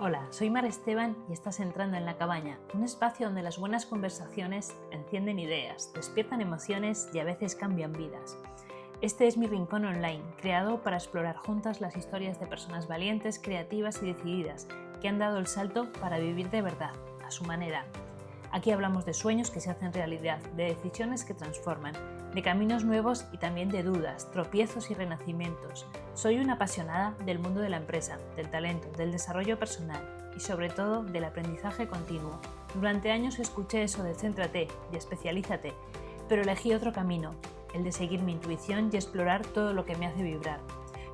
Hola, soy Mar Esteban y estás entrando en La Cabaña, un espacio donde las buenas conversaciones encienden ideas, despiertan emociones y a veces cambian vidas. Este es mi rincón online, creado para explorar juntas las historias de personas valientes, creativas y decididas que han dado el salto para vivir de verdad, a su manera. Aquí hablamos de sueños que se hacen realidad, de decisiones que transforman, de caminos nuevos y también de dudas, tropiezos y renacimientos. Soy una apasionada del mundo de la empresa, del talento, del desarrollo personal y sobre todo del aprendizaje continuo. Durante años escuché eso de céntrate y especialízate, pero elegí otro camino, el de seguir mi intuición y explorar todo lo que me hace vibrar.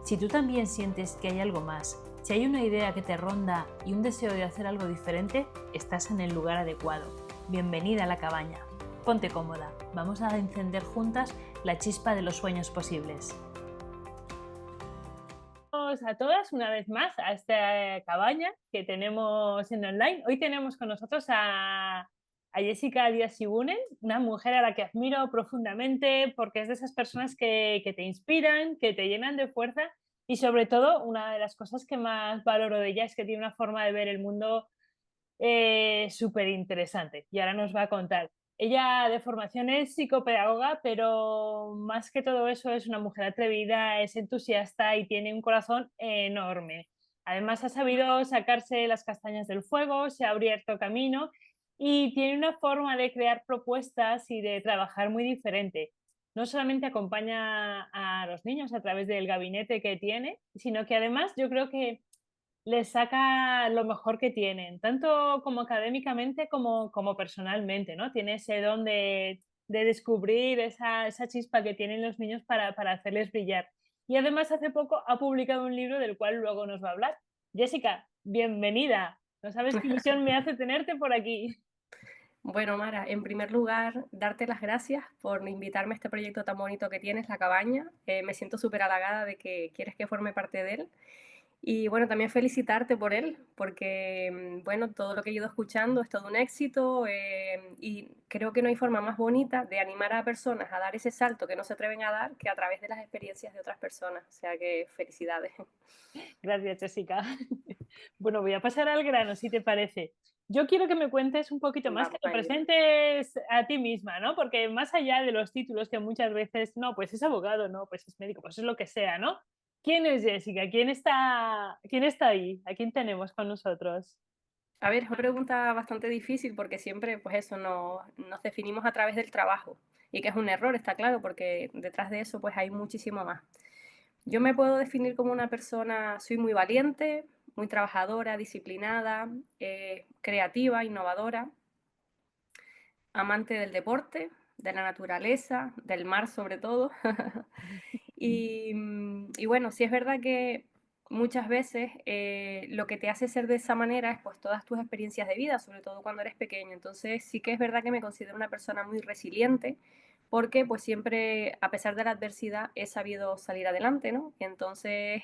Si tú también sientes que hay algo más, si hay una idea que te ronda y un deseo de hacer algo diferente, estás en el lugar adecuado. Bienvenida a La Cabaña. Ponte cómoda, vamos a encender juntas la chispa de los sueños posibles. A todas una vez más a esta cabaña que tenemos en online. Hoy tenemos con nosotros a Jessica Díaz-Sibunen, una mujer a la que admiro profundamente porque es de esas personas que te inspiran, que te llenan de fuerza y sobre todo una de las cosas que más valoro de ella es que tiene una forma de ver el mundo súper interesante y ahora nos va a contar. Ella de formación es psicopedagoga, pero más que todo eso es una mujer atrevida, es entusiasta y tiene un corazón enorme. Además ha sabido sacarse las castañas del fuego, se ha abierto camino y tiene una forma de crear propuestas y de trabajar muy diferente. No solamente acompaña a los niños a través del gabinete que tiene, sino que además yo creo que les saca lo mejor que tienen, tanto como académicamente como personalmente, ¿no? Tiene ese don de descubrir esa chispa que tienen los niños para hacerles brillar. Y además hace poco ha publicado un libro del cual luego nos va a hablar. Jessica, bienvenida. No sabes qué ilusión me hace tenerte por aquí. Bueno, Mara, en primer lugar, darte las gracias por invitarme a este proyecto tan bonito que tienes, La Cabaña. Me siento súper halagada de que quieres que forme parte de él. Y bueno, también felicitarte por él, porque bueno, todo lo que he ido escuchando es todo un éxito y creo que no hay forma más bonita de animar a personas a dar ese salto que no se atreven a dar que a través de las experiencias de otras personas. O sea que felicidades. Gracias, Jessica. Bueno, voy a pasar al grano, si te parece. Yo quiero que me cuentes un poquito más, que Vamos te a ello. presentes a ti misma, ¿no? Porque más allá de los títulos que muchas veces, no, pues es abogado, no, pues es médico, pues es lo que sea, ¿no? ¿Quién es Jessica? Quién está ahí? ¿A quién tenemos con nosotros? A ver, es una pregunta bastante difícil porque siempre, pues eso, nos definimos a través del trabajo y que es un error, está claro, porque detrás de eso pues hay muchísimo más. Yo me puedo definir como una persona, soy muy valiente, muy trabajadora, disciplinada, creativa, innovadora, amante del deporte, de la naturaleza, del mar sobre todo. Y bueno, sí es verdad que muchas veces lo que te hace ser de esa manera es pues todas tus experiencias de vida, sobre todo cuando eres pequeño. Entonces sí que es verdad que me considero una persona muy resiliente porque pues siempre, a pesar de la adversidad, he sabido salir adelante, ¿no? Y entonces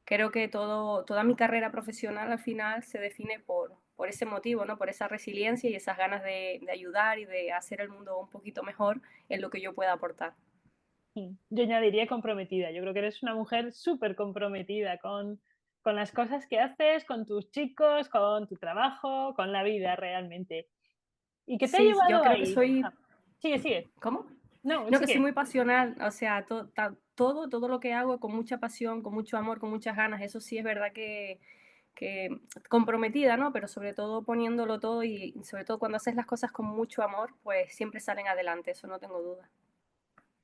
creo que toda mi carrera profesional al final se define por ese motivo, ¿no? Por esa resiliencia y esas ganas de ayudar y de hacer el mundo un poquito mejor en lo que yo pueda aportar. Yo añadiría comprometida. Yo creo que eres una mujer súper comprometida con las cosas que haces, con tus chicos, con tu trabajo, con la vida realmente. ¿Y qué te ha Sí, yo llevado creo que ahí? soy. Sigue, sigue. ¿Cómo? No, No, que soy sigue. muy pasional, o sea, todo lo que hago con mucha pasión, con mucho amor, con muchas ganas, eso sí es verdad que comprometida, ¿no? Pero sobre todo poniéndolo todo y sobre todo cuando haces las cosas con mucho amor, pues siempre salen adelante, eso no tengo duda.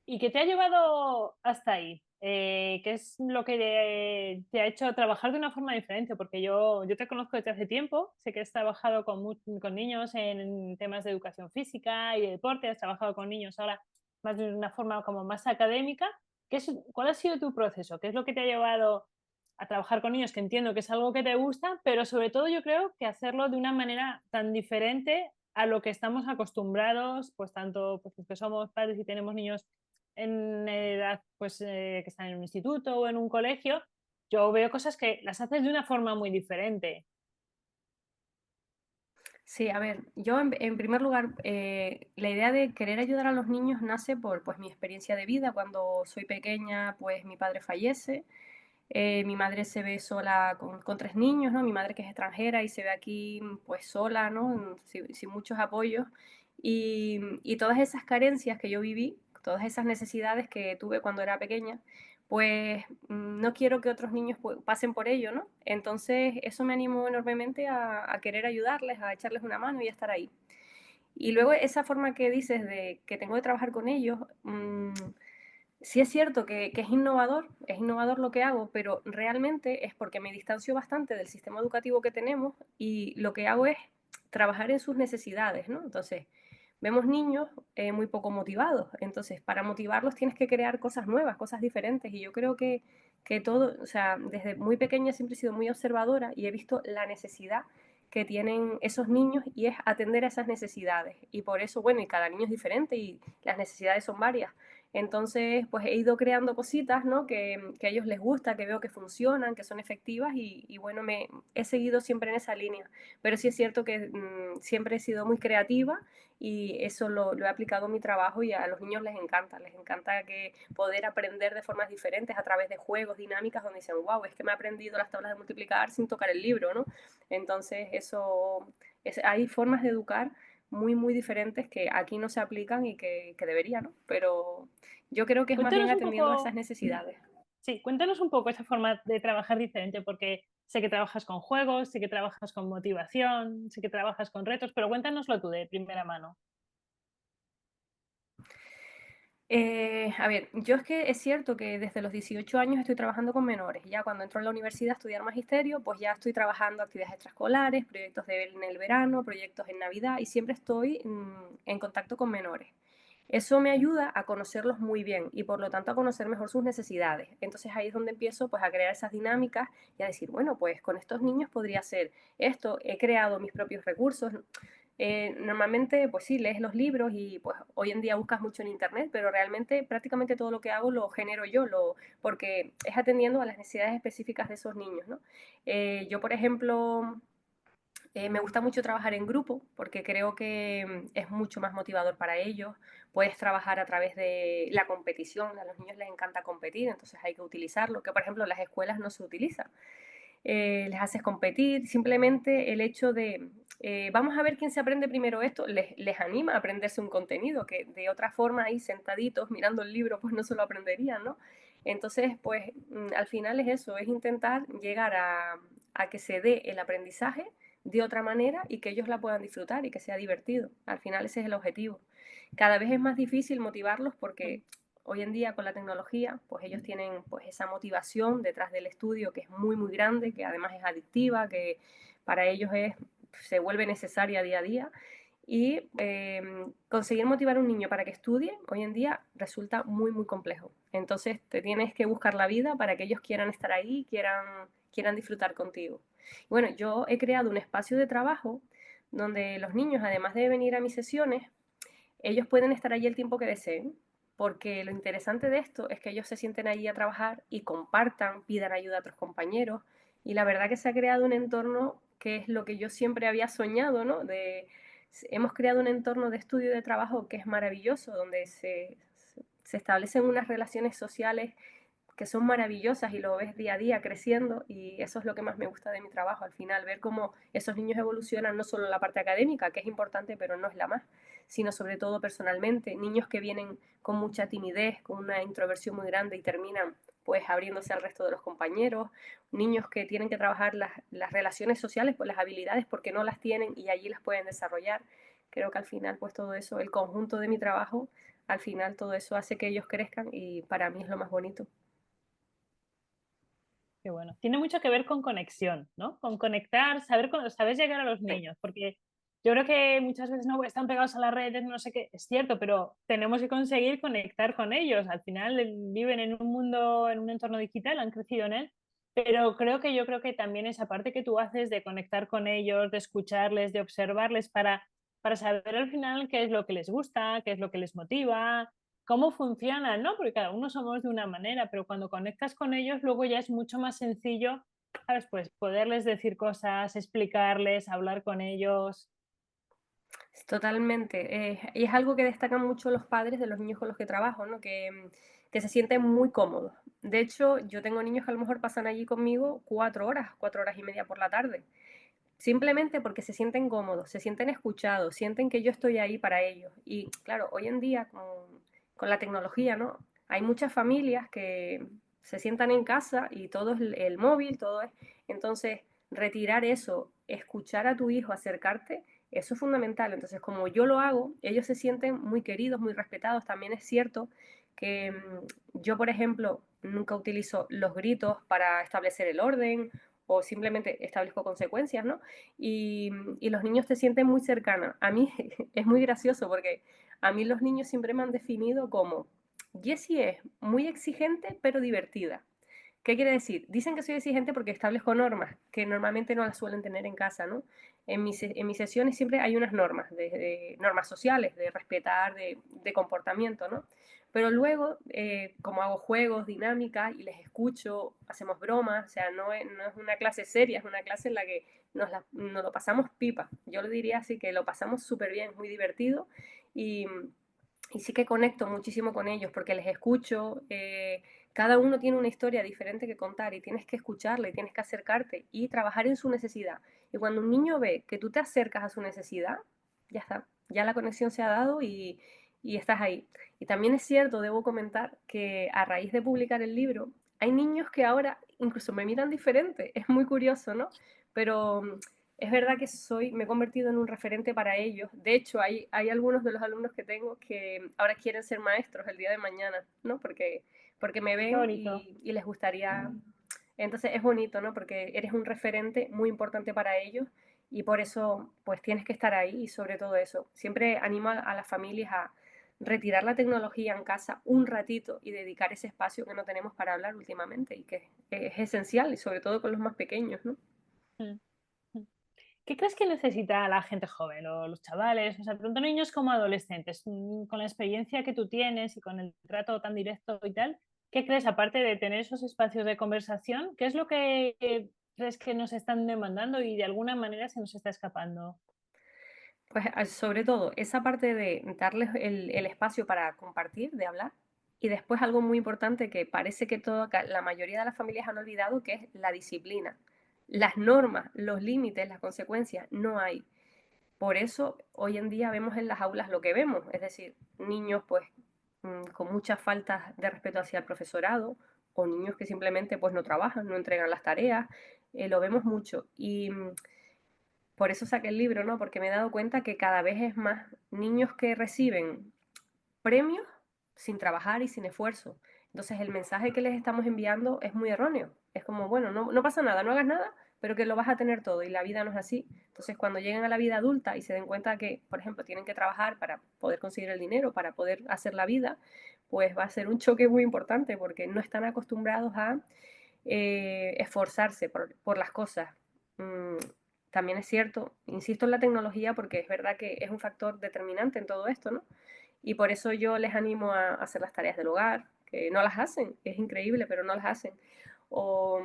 ¿Y qué te ha llevado hasta ahí? ¿Qué es lo que te ha hecho trabajar de una forma diferente? Porque yo te conozco desde hace tiempo, sé que has trabajado con niños en temas de educación física y de deporte, has trabajado con niños ahora más de una forma como más académica. ¿Cuál ha sido tu proceso? ¿Qué es lo que te ha llevado a trabajar con niños? Que entiendo que es algo que te gusta, pero sobre todo yo creo que hacerlo de una manera tan diferente a lo que estamos acostumbrados, pues tanto pues, los que somos padres y tenemos niños en edad pues, que están en un instituto o en un colegio, yo veo cosas que las haces de una forma muy diferente. Sí, a ver, yo en primer lugar, la idea de querer ayudar a los niños nace por pues mi experiencia de vida. Cuando soy pequeña, pues mi padre fallece. Mi madre se ve sola con 3 niños, ¿no? Mi madre que es extranjera y se ve aquí, pues sola, ¿no? Sin muchos apoyos. Y todas esas carencias que yo viví, todas esas necesidades que tuve cuando era pequeña, pues no quiero que otros niños pasen por ello, ¿no? Entonces eso me animó enormemente a querer ayudarles, a echarles una mano y a estar ahí. Y luego esa forma que dices de que tengo de trabajar con ellos, sí es cierto que es innovador lo que hago, pero realmente es porque me distancio bastante del sistema educativo que tenemos y lo que hago es trabajar en sus necesidades, ¿no? Entonces, vemos niños muy poco motivados, entonces para motivarlos tienes que crear cosas nuevas, cosas diferentes y yo creo que todo, o sea, desde muy pequeña siempre he sido muy observadora y he visto la necesidad que tienen esos niños y es atender a esas necesidades. Y por eso, bueno, y cada niño es diferente y las necesidades son varias. Entonces, pues he ido creando cositas, ¿no? Que a ellos les gusta, que veo que funcionan, que son efectivas y bueno, he seguido siempre en esa línea. Pero sí es cierto que siempre he sido muy creativa y eso lo he aplicado en mi trabajo y a los niños les encanta que poder aprender de formas diferentes a través de juegos, dinámicas, donde dicen, wow, es que me he aprendido las tablas de multiplicar sin tocar el libro, ¿no? Entonces, hay formas de educar muy, muy diferentes que aquí no se aplican y que deberían, ¿no? Pero yo creo que es más bien Cuéntanos un atendiendo a esas poco, necesidades. sí, cuéntanos un poco esa forma de trabajar diferente, porque sé que trabajas con juegos, sé que trabajas con motivación, sé que trabajas con retos, pero cuéntanoslo tú de primera mano. A ver, yo es que es cierto que desde los 18 años estoy trabajando con menores. Ya cuando entro en la universidad a estudiar magisterio, pues ya estoy trabajando actividades extraescolares, proyectos en el verano, proyectos en Navidad y siempre estoy en contacto con menores. Eso me ayuda a conocerlos muy bien y por lo tanto a conocer mejor sus necesidades. Entonces ahí es donde empiezo pues a crear esas dinámicas y a decir, bueno, pues con estos niños podría ser esto, he creado mis propios recursos. Normalmente, pues sí, lees los libros y pues hoy en día buscas mucho en internet, pero realmente prácticamente todo lo que hago lo genero yo, porque es atendiendo a las necesidades específicas de esos niños, ¿no? Yo, por ejemplo, me gusta mucho trabajar en grupo porque creo que es mucho más motivador para ellos. Puedes trabajar a través de la competición, a los niños les encanta competir, entonces hay que utilizarlo, que por ejemplo en las escuelas no se utiliza. Les haces competir, simplemente el hecho de vamos a ver quién se aprende primero esto, les anima a aprenderse un contenido que de otra forma ahí sentaditos mirando el libro pues no se lo aprenderían, ¿no? Entonces pues al final es eso, es intentar llegar a que se dé el aprendizaje de otra manera y que ellos la puedan disfrutar y que sea divertido. Al final ese es el objetivo. Cada vez es más difícil motivarlos porque hoy en día con la tecnología, pues ellos tienen pues esa motivación detrás del estudio que es muy muy grande, que además es adictiva, que para ellos se vuelve necesaria día a día. Y conseguir motivar a un niño para que estudie hoy en día resulta muy muy complejo. Entonces te tienes que buscar la vida para que ellos quieran estar ahí, quieran disfrutar contigo. Bueno, yo he creado un espacio de trabajo donde los niños, además de venir a mis sesiones, ellos pueden estar allí el tiempo que deseen, porque lo interesante de esto es que ellos se sienten allí a trabajar y compartan, pidan ayuda a otros compañeros. Y la verdad que se ha creado un entorno que es lo que yo siempre había soñado, ¿no? Hemos creado un entorno de estudio y de trabajo que es maravilloso, donde se establecen unas relaciones sociales que son maravillosas y lo ves día a día creciendo y eso es lo que más me gusta de mi trabajo al final, ver cómo esos niños evolucionan no solo en la parte académica, que es importante pero no es la más, sino sobre todo personalmente, niños que vienen con mucha timidez, con una introversión muy grande y terminan pues abriéndose al resto de los compañeros, niños que tienen que trabajar las relaciones sociales, pues las habilidades porque no las tienen y allí las pueden desarrollar. Creo que al final pues todo eso, el conjunto de mi trabajo, al final todo eso hace que ellos crezcan y para mí es lo más bonito. Qué bueno. Tiene mucho que ver con conexión, ¿no? Con conectar, saber llegar a los Sí. niños, porque yo creo que muchas veces no están pegados a las redes, no sé qué, es cierto, pero tenemos que conseguir conectar con ellos. Al final viven en un mundo, en un entorno digital, han crecido en él, pero yo creo que también esa parte que tú haces de conectar con ellos, de escucharles, de observarles para saber al final qué es lo que les gusta, qué es lo que les motiva, cómo funcionan, ¿no? Porque cada uno somos de una manera, pero cuando conectas con ellos, luego ya es mucho más sencillo, ¿sabes? Pues poderles decir cosas, explicarles, hablar con ellos. Totalmente. Y es algo que destacan mucho los padres de los niños con los que trabajo, ¿no? Que que se sienten muy cómodos. De hecho, yo tengo niños que a lo mejor pasan allí conmigo 4 horas, 4 horas y media por la tarde, simplemente porque se sienten cómodos, se sienten escuchados, sienten que yo estoy ahí para ellos. Y claro, hoy en día con la tecnología, ¿no? Hay muchas familias que se sientan en casa y todo es el móvil, todo es... Entonces, retirar eso, escuchar a tu hijo, acercarte, eso es fundamental. Entonces, como yo lo hago, ellos se sienten muy queridos, muy respetados. También es cierto que yo, por ejemplo, nunca utilizo los gritos para establecer el orden o simplemente establezco consecuencias, ¿no? Y los niños te sienten muy cercana. A mí es muy gracioso porque a mí los niños siempre me han definido como Jessie es muy exigente pero divertida. ¿Qué quiere decir? Dicen que soy exigente porque establezco normas que normalmente no las suelen tener en casa, ¿no? En mis sesiones siempre hay unas normas, normas sociales, de respetar, de comportamiento, ¿no? Pero luego, como hago juegos, dinámicas y les escucho, hacemos bromas, o sea, no es una clase seria, es una clase en la que nos lo pasamos pipa. Yo lo diría así, que lo pasamos súper bien, es muy divertido y, y sí que conecto muchísimo con ellos porque les escucho. Cada uno tiene una historia diferente que contar y tienes que escucharle, tienes que acercarte y trabajar en su necesidad. Y cuando un niño ve que tú te acercas a su necesidad, ya está, ya la conexión se ha dado y estás ahí. Y también es cierto, debo comentar, que a raíz de publicar el libro, hay niños que ahora incluso me miran diferente. Es muy curioso, ¿no? Pero es verdad que me he convertido en un referente para ellos. De hecho, hay algunos de los alumnos que tengo que ahora quieren ser maestros el día de mañana, ¿no? Porque me Qué ven bonito. y les gustaría. Entonces es bonito, ¿no? Porque eres un referente muy importante para ellos y por eso pues tienes que estar ahí y sobre todo eso. Siempre animo a las familias a retirar la tecnología en casa un ratito y dedicar ese espacio que no tenemos para hablar últimamente y que es esencial y sobre todo con los más pequeños, ¿no? Mm, mm. ¿Qué crees que necesita la gente joven o los chavales, o sea, tanto niños como adolescentes, con la experiencia que tú tienes y con el trato tan directo y tal? ¿Qué crees, aparte de tener esos espacios de conversación, qué es lo que crees que nos están demandando y de alguna manera se nos está escapando? Pues sobre todo esa parte de darles el espacio para compartir, de hablar. Y después algo muy importante que parece que la mayoría de las familias han olvidado, que es la disciplina. Las normas, los límites, las consecuencias, no hay. Por eso hoy en día vemos en las aulas lo que vemos, es decir, niños pues con muchas faltas de respeto hacia el profesorado o niños que simplemente pues no trabajan, no entregan las tareas, lo vemos mucho. Y por eso saqué el libro, ¿no? Porque me he dado cuenta que cada vez es más niños que reciben premios sin trabajar y sin esfuerzo. Entonces el mensaje que les estamos enviando es muy erróneo. Es como, bueno, no pasa nada, no hagas nada, pero que lo vas a tener todo y la vida no es así. Entonces cuando lleguen a la vida adulta y se den cuenta que, por ejemplo, tienen que trabajar para poder conseguir el dinero, para poder hacer la vida, pues va a ser un choque muy importante porque no están acostumbrados a esforzarse por las cosas. Mm, también es cierto, insisto en la tecnología porque es verdad que es un factor determinante en todo esto, ¿no? Y por eso yo les animo a hacer las tareas del hogar, que no las hacen, es increíble, pero no las hacen. O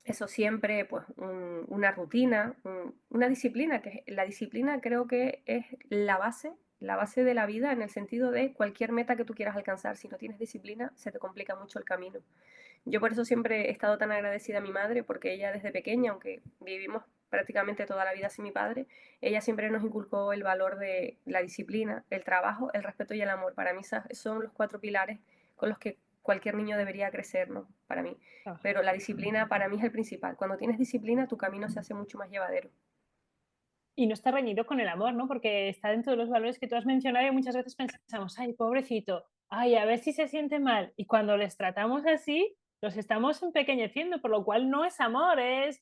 eso siempre, pues una rutina, una disciplina, que la disciplina creo que es la base de la vida en el sentido de cualquier meta que tú quieras alcanzar. Si no tienes disciplina, se te complica mucho el camino. Yo por eso siempre he estado tan agradecida a mi madre, porque ella desde pequeña, aunque vivimos prácticamente toda la vida sin mi padre, ella siempre nos inculcó el valor de la disciplina, el trabajo, el respeto y el amor. Para mí son los 4 pilares con los que cualquier niño debería crecer, ¿no? Para mí. Pero la disciplina para mí es el principal. Cuando tienes disciplina, tu camino se hace mucho más llevadero. Y no está reñido con el amor, ¿no? Porque está dentro de los valores que tú has mencionado y muchas veces pensamos, ay, pobrecito, ay, a ver si se siente mal. Y cuando les tratamos así, los estamos empequeñeciendo, por lo cual no es amor, es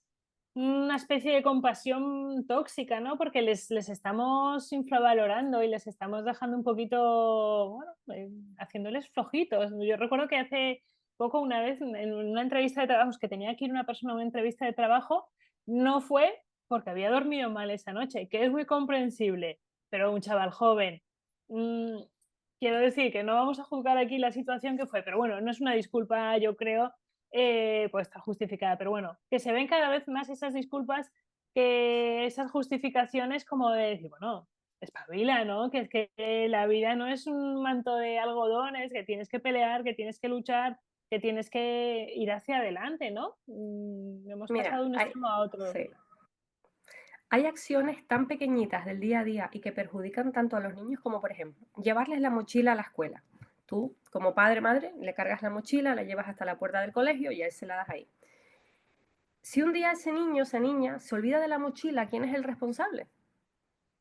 una especie de compasión tóxica, ¿no? Porque les estamos infravalorando y les estamos dejando un poquito, bueno, haciéndoles flojitos. Yo recuerdo que hace poco, una vez, en una entrevista de trabajo, que tenía que ir una persona a una entrevista de trabajo, no fue porque había dormido mal esa noche, que es muy comprensible, pero un chaval joven, mm, quiero decir que no vamos a juzgar aquí la situación que fue, pero bueno, no es una disculpa, yo creo, pues está justificada, pero bueno, que se ven cada vez más esas disculpas que esas justificaciones como de decir, bueno, espabila, ¿no? Que es que la vida no es un manto de algodones, que tienes que pelear, que tienes que luchar, que tienes que ir hacia adelante, ¿no? Hemos Mira, pasado de un extremo a otro. sí, hay acciones tan pequeñitas del día a día y que perjudican tanto a los niños como, por ejemplo, llevarles la mochila a la escuela. Tú, como padre, madre, le cargas la mochila, la llevas hasta la puerta del colegio y a él se la das ahí. Si un día ese niño, esa niña, se olvida de la mochila, ¿quién es el responsable?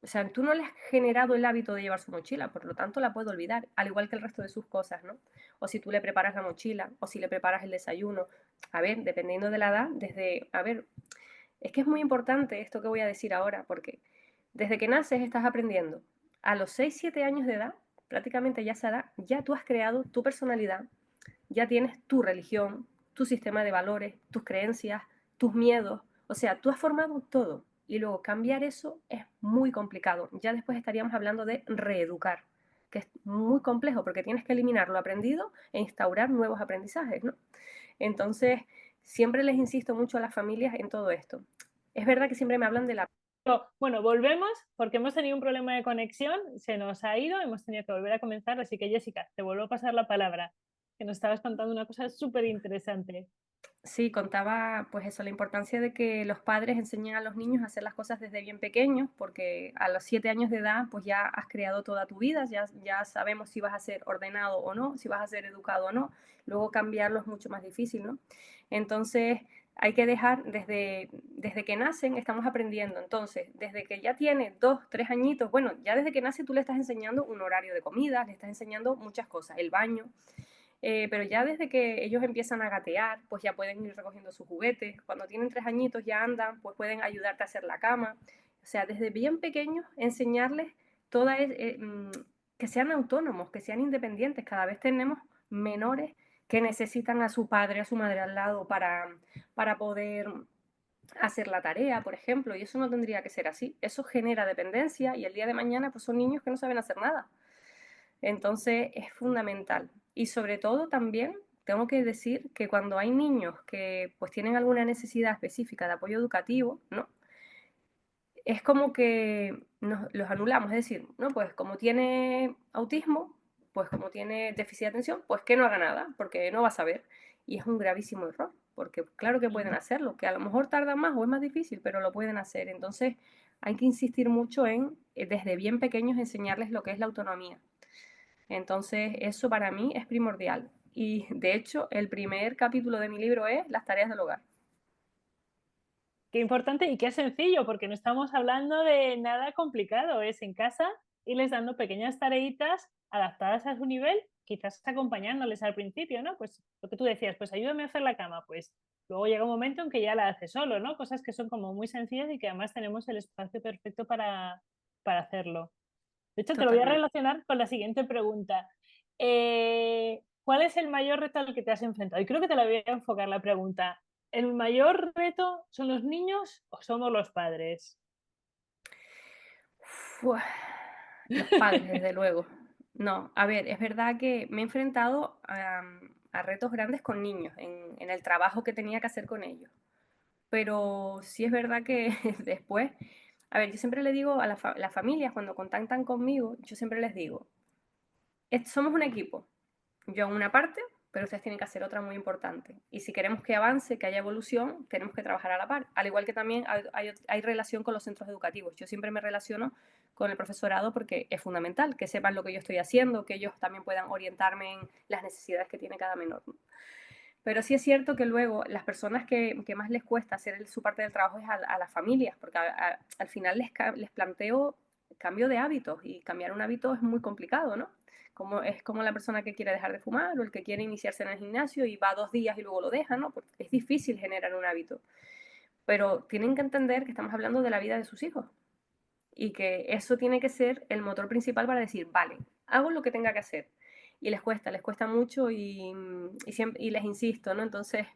O sea, tú no le has generado el hábito de llevar su mochila, por lo tanto la puede olvidar, al igual que el resto de sus cosas, ¿no? O si tú le preparas la mochila, o si le preparas el desayuno. A ver, dependiendo de la edad, a ver, es que es muy importante esto que voy a decir ahora, porque desde que naces estás aprendiendo. A los 6 7 años de edad, prácticamente ya esa edad, ya tú has creado tu personalidad, ya tienes tu religión, tu sistema de valores, tus creencias, tus miedos. O sea, tú has formado todo. Y luego cambiar eso es muy complicado. Ya después estaríamos hablando de reeducar, que es muy complejo porque tienes que eliminar lo aprendido e instaurar nuevos aprendizajes, ¿no? Entonces, siempre les insisto mucho a las familias en todo esto. Es verdad que siempre me hablan de la... Bueno, volvemos porque hemos tenido un problema de conexión, se nos ha ido, hemos tenido que volver a comenzar, así que Jessica, te vuelvo a pasar la palabra, que nos estabas contando una cosa súper interesante. Sí, contaba pues eso, la importancia de que los padres enseñen a los niños a hacer las cosas desde bien pequeños, porque a los 7 años de edad pues ya has creado toda tu vida, ya sabemos si vas a ser ordenado o no, si vas a ser educado o no, luego cambiarlo es mucho más difícil, ¿no? Entonces hay que dejar, desde que nacen estamos aprendiendo, entonces desde que ya tiene 2, 3 añitos, bueno, ya desde que nace tú le estás enseñando un horario de comida, le estás enseñando muchas cosas, el baño, pero ya desde que ellos empiezan a gatear, pues ya pueden ir recogiendo sus juguetes. Cuando tienen 3 añitos ya andan, pues pueden ayudarte a hacer la cama. O sea, desde bien pequeños enseñarles toda que sean autónomos, que sean independientes. Cada vez tenemos menores que necesitan a su padre, a su madre al lado para poder hacer la tarea, por ejemplo, y eso no tendría que ser así. Eso genera dependencia y el día de mañana pues son niños que no saben hacer nada. Entonces es fundamental. Y sobre todo también tengo que decir que cuando hay niños que pues tienen alguna necesidad específica de apoyo educativo, ¿no? Es como que los anulamos, es decir, ¿no? Pues como tiene autismo, pues como tiene déficit de atención, pues que no haga nada, porque no va a saber. Y es un gravísimo error, porque claro que pueden hacerlo, que a lo mejor tarda más o es más difícil, pero lo pueden hacer. Entonces hay que insistir mucho en, desde bien pequeños, enseñarles lo que es la autonomía. Entonces, eso para mí es primordial. Y de hecho, el primer capítulo de mi libro es las tareas del hogar. Qué importante y qué sencillo, porque no estamos hablando de nada complicado, es en casa irles dando pequeñas tareitas adaptadas a su nivel, quizás acompañándoles al principio, ¿no? Pues lo que tú decías, pues ayúdame a hacer la cama, pues luego llega un momento en que ya la hace solo, ¿no? Cosas que son como muy sencillas y que además tenemos el espacio perfecto para hacerlo. De hecho, te lo voy a Totalmente. relacionar con la siguiente pregunta. ¿Cuál es el mayor reto al que te has enfrentado? Y creo que te la voy a enfocar la pregunta. ¿El mayor reto son los niños o somos los padres? Uf, los padres, desde luego. No, a ver, es verdad que me he enfrentado a retos grandes con niños en el trabajo que tenía que hacer con ellos. Pero sí es verdad que después, a ver, yo siempre le digo a las familias cuando contactan conmigo, yo siempre les digo, Somos un equipo. Yo hago una parte, pero ustedes tienen que hacer otra muy importante. Y si queremos que avance, que haya evolución, tenemos que trabajar a la par. Al igual que también hay relación con los centros educativos. Yo siempre me relaciono con el profesorado porque es fundamental que sepan lo que yo estoy haciendo, que ellos también puedan orientarme en las necesidades que tiene cada menor. Pero sí es cierto que luego las personas que más les cuesta hacer su parte del trabajo es a las familias, porque al final les planteo cambio de hábitos y cambiar un hábito es muy complicado, ¿no? Es como la persona que quiere dejar de fumar o el que quiere iniciarse en el gimnasio y va 2 días y luego lo deja, ¿no? Porque es difícil generar un hábito. Pero tienen que entender que estamos hablando de la vida de sus hijos y que eso tiene que ser el motor principal para decir, vale, hago lo que tenga que hacer. Y les cuesta mucho y les insisto, ¿no? Entonces,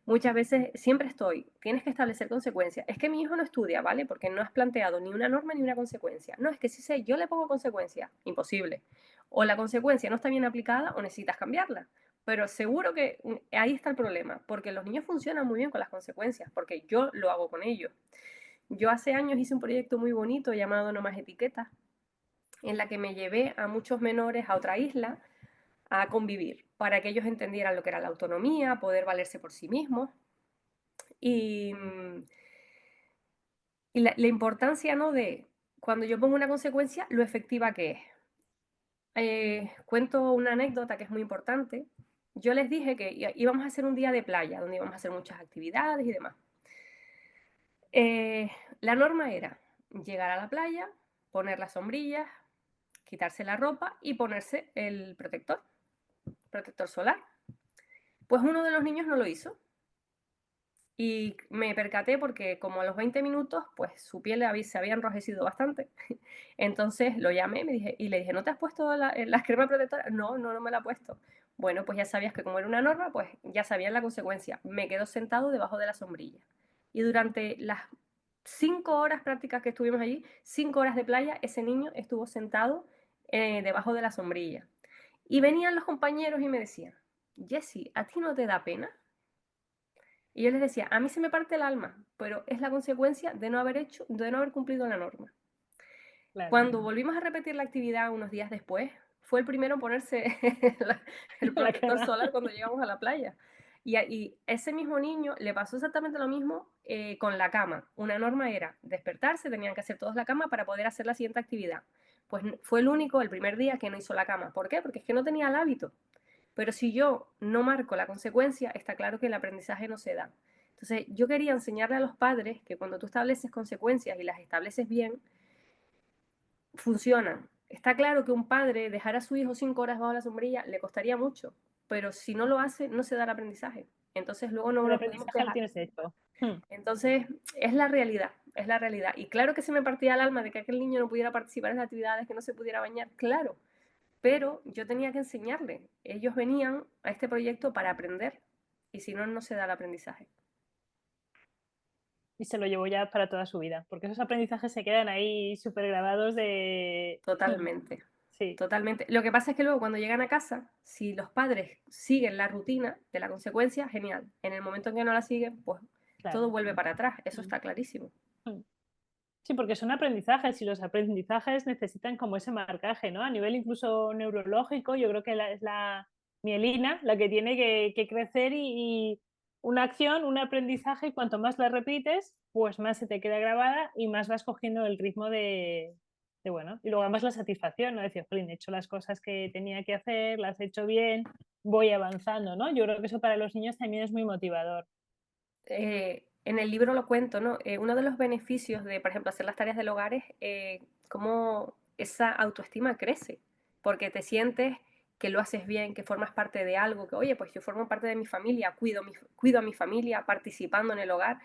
muchas veces siempre tienes que establecer consecuencias. Es que mi hijo no estudia, ¿vale? Porque no has planteado ni una norma ni una consecuencia. No, es que si sé, yo le pongo consecuencia, imposible. O la consecuencia no está bien aplicada o necesitas cambiarla. Pero seguro que ahí está el problema, porque los niños funcionan muy bien con las consecuencias, porque yo lo hago con ellos. Yo hace años hice un proyecto muy bonito llamado No Más Etiquetas, en la que me llevé a muchos menores a otra isla a convivir, para que ellos entendieran lo que era la autonomía, poder valerse por sí mismos y, y la importancia, ¿no?, de cuando yo pongo una consecuencia, lo efectiva que es. Cuento una anécdota que es muy importante. Yo les dije que íbamos a hacer un día de playa, donde íbamos a hacer muchas actividades y demás. La norma era llegar a la playa, poner las sombrillas, quitarse la ropa y ponerse el protector solar. Pues uno de los niños no lo hizo y me percaté porque como a los 20 minutos, pues su piel se había enrojecido bastante. Entonces lo llamé y le dije, ¿no te has puesto la crema protectora? No, no, no me la he puesto. Bueno, pues ya sabías que como era una norma, pues ya sabían la consecuencia. Me quedo sentado debajo de la sombrilla. Y durante las 5 horas prácticas que estuvimos allí, 5 horas de playa, ese niño estuvo sentado debajo de la sombrilla. Y venían los compañeros y me decían, Jessie, ¿a ti no te da pena? Y yo les decía, a mí se me parte el alma, pero es la consecuencia de no haber cumplido la norma. Claro. Cuando volvimos a repetir la actividad unos días después, fue el primero en ponerse el La protector crema. solar cuando llegamos a la playa. Y ese mismo niño le pasó exactamente lo mismo con la cama. Una norma era despertarse, tenían que hacer todos la cama para poder hacer la siguiente actividad. Pues fue el único, el primer día, que no hizo la cama. ¿Por qué? Porque es que no tenía el hábito. Pero si yo no marco la consecuencia, está claro que el aprendizaje no se da. Entonces, yo quería enseñarle a los padres que cuando tú estableces consecuencias y las estableces bien, funcionan. Está claro que un padre dejar a su hijo 5 horas bajo la sombrilla le costaría mucho, pero si no lo hace, no se da el aprendizaje. Entonces luego no El nos podemos aprendizaje lo quejar. tienes hecho. Hmm. Entonces es la realidad, es la realidad. Y claro que se me partía el alma de que aquel niño no pudiera participar en las actividades, que no se pudiera bañar, claro, pero yo tenía que enseñarle. Ellos venían a este proyecto para aprender y si no, no se da el aprendizaje. Y se lo llevo ya para toda su vida, porque esos aprendizajes se quedan ahí súper grabados de... Totalmente, Sí, totalmente. Lo que pasa es que luego cuando llegan a casa, si los padres siguen la rutina de la consecuencia, genial. En el momento en que no la siguen, pues todo claro. vuelve para atrás. Eso Mm, está clarísimo. mm. Sí, porque son aprendizajes y los aprendizajes necesitan como ese marcaje, ¿no? A nivel incluso neurológico, yo creo que es la mielina la que tiene que crecer y una acción, un aprendizaje, y cuanto más la repites, pues más se te queda grabada y más vas cogiendo el ritmo bueno, y luego además la satisfacción, ¿no? Decir, jolín, he hecho las cosas que tenía que hacer, las he hecho bien, voy avanzando, ¿no? Yo creo que eso para los niños también es muy motivador. En el libro lo cuento, ¿no? Uno de los beneficios de, por ejemplo, hacer las tareas del hogar es cómo esa autoestima crece, porque te sientes que lo haces bien, que formas parte de algo, que oye, pues yo formo parte de mi familia, cuido a mi familia participando en el hogar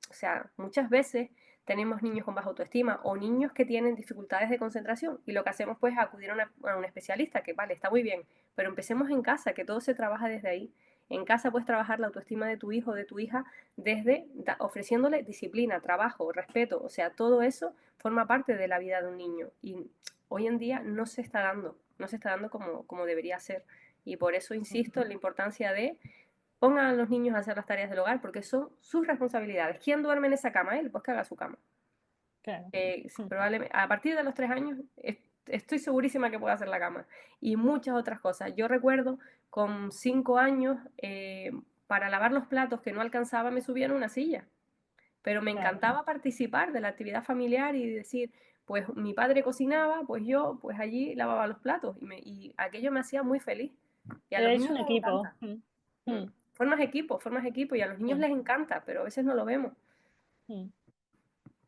o sea, muchas veces tenemos niños con baja autoestima o niños que tienen dificultades de concentración y lo que hacemos pues es acudir a un especialista, que vale, está muy bien, pero empecemos en casa, que todo se trabaja desde ahí. En casa puedes trabajar la autoestima de tu hijo o de tu hija desde ofreciéndole disciplina, trabajo, respeto, o sea, todo eso forma parte de la vida de un niño y hoy en día no se está dando, no se está dando como debería ser. Y por eso insisto en la importancia de pongan a los niños a hacer las tareas del hogar porque son sus responsabilidades. ¿Quién duerme en esa cama? Él, pues que haga su cama. Claro. Probablemente a partir de los 3 años estoy segurísima que puedo hacer la cama y muchas otras cosas. Yo recuerdo con 5 años para lavar los platos que no alcanzaba me subía en una silla, pero me Claro. encantaba participar de la actividad familiar y decir, pues mi padre cocinaba, pues yo pues allí lavaba los platos y aquello me hacía muy feliz y a los Es niños un les equipo. encanta. Mm, Mm. mm, Formas equipo y a los niños mm, les encanta, pero a veces no lo vemos. mm.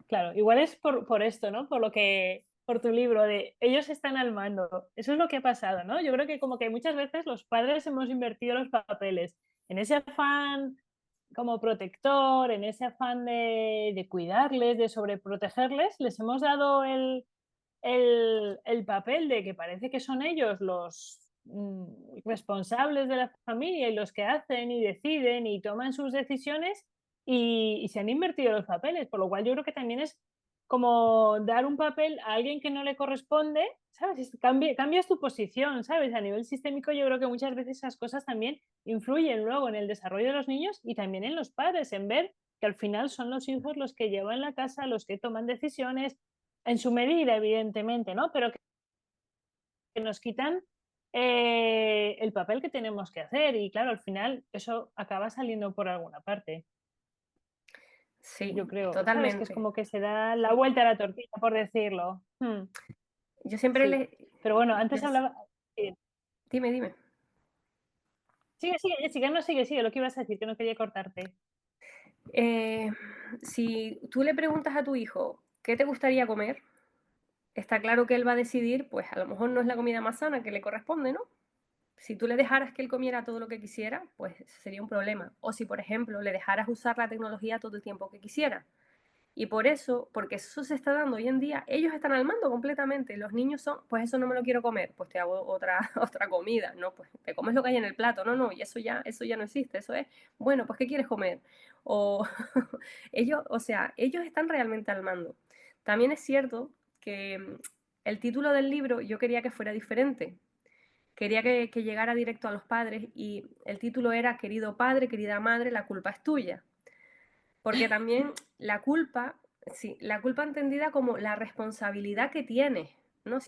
Claro, igual es por esto, ¿no? Por tu libro de ellos están al mando. Eso es lo que ha pasado, ¿no? Yo creo que como que muchas veces los padres hemos invertido los papeles en ese afán como protector, en ese afán de cuidarles, de sobreprotegerles, les hemos dado el papel de que parece que son ellos los responsables de la familia y los que hacen y deciden y toman sus decisiones y se han invertido los papeles, por lo cual yo creo que también es como dar un papel a alguien que no le corresponde, ¿sabes? Cambias tu posición, ¿sabes? A nivel sistémico yo creo que muchas veces esas cosas también influyen luego en el desarrollo de los niños y también en los padres, en ver que al final son los hijos los que llevan la casa, los que toman decisiones, en su medida, evidentemente, ¿no? Pero que nos quitan el papel que tenemos que hacer y claro, al final eso acaba saliendo por alguna parte, Sí, yo creo, ¿sabes? Que es totalmente. como que se da la vuelta a la tortilla, por decirlo. Yo siempre Sí, les... pero bueno, yo- antes hablaba... Dime, dime. Sigue, sigue, Jessica, no sigue, sigue, lo que ibas a decir, que no quería cortarte. Eh, si tú le preguntas a tu hijo qué te gustaría comer, está claro que él va a decidir, pues a lo mejor no es la comida más sana que le corresponde, ¿no? Si tú le dejaras que él comiera todo lo que quisiera, pues sería un problema. O si, por ejemplo, le dejaras usar la tecnología todo el tiempo que quisiera. Y por eso, porque eso se está dando hoy en día, ellos están al mando completamente. Los niños son, pues eso no me lo quiero comer, pues te hago otra, otra comida, ¿no? Pues te comes lo que hay en el plato, no, no, y eso ya no existe, eso es, bueno, pues ¿qué quieres comer? O ellos, o sea, ellos están realmente al mando. También es cierto que el título del libro yo quería que fuera diferente. Quería que llegara directo a los padres y el título era Querido padre, querida madre, la culpa es tuya. Porque también la culpa, sí, la culpa entendida como la responsabilidad que tienes, ¿no?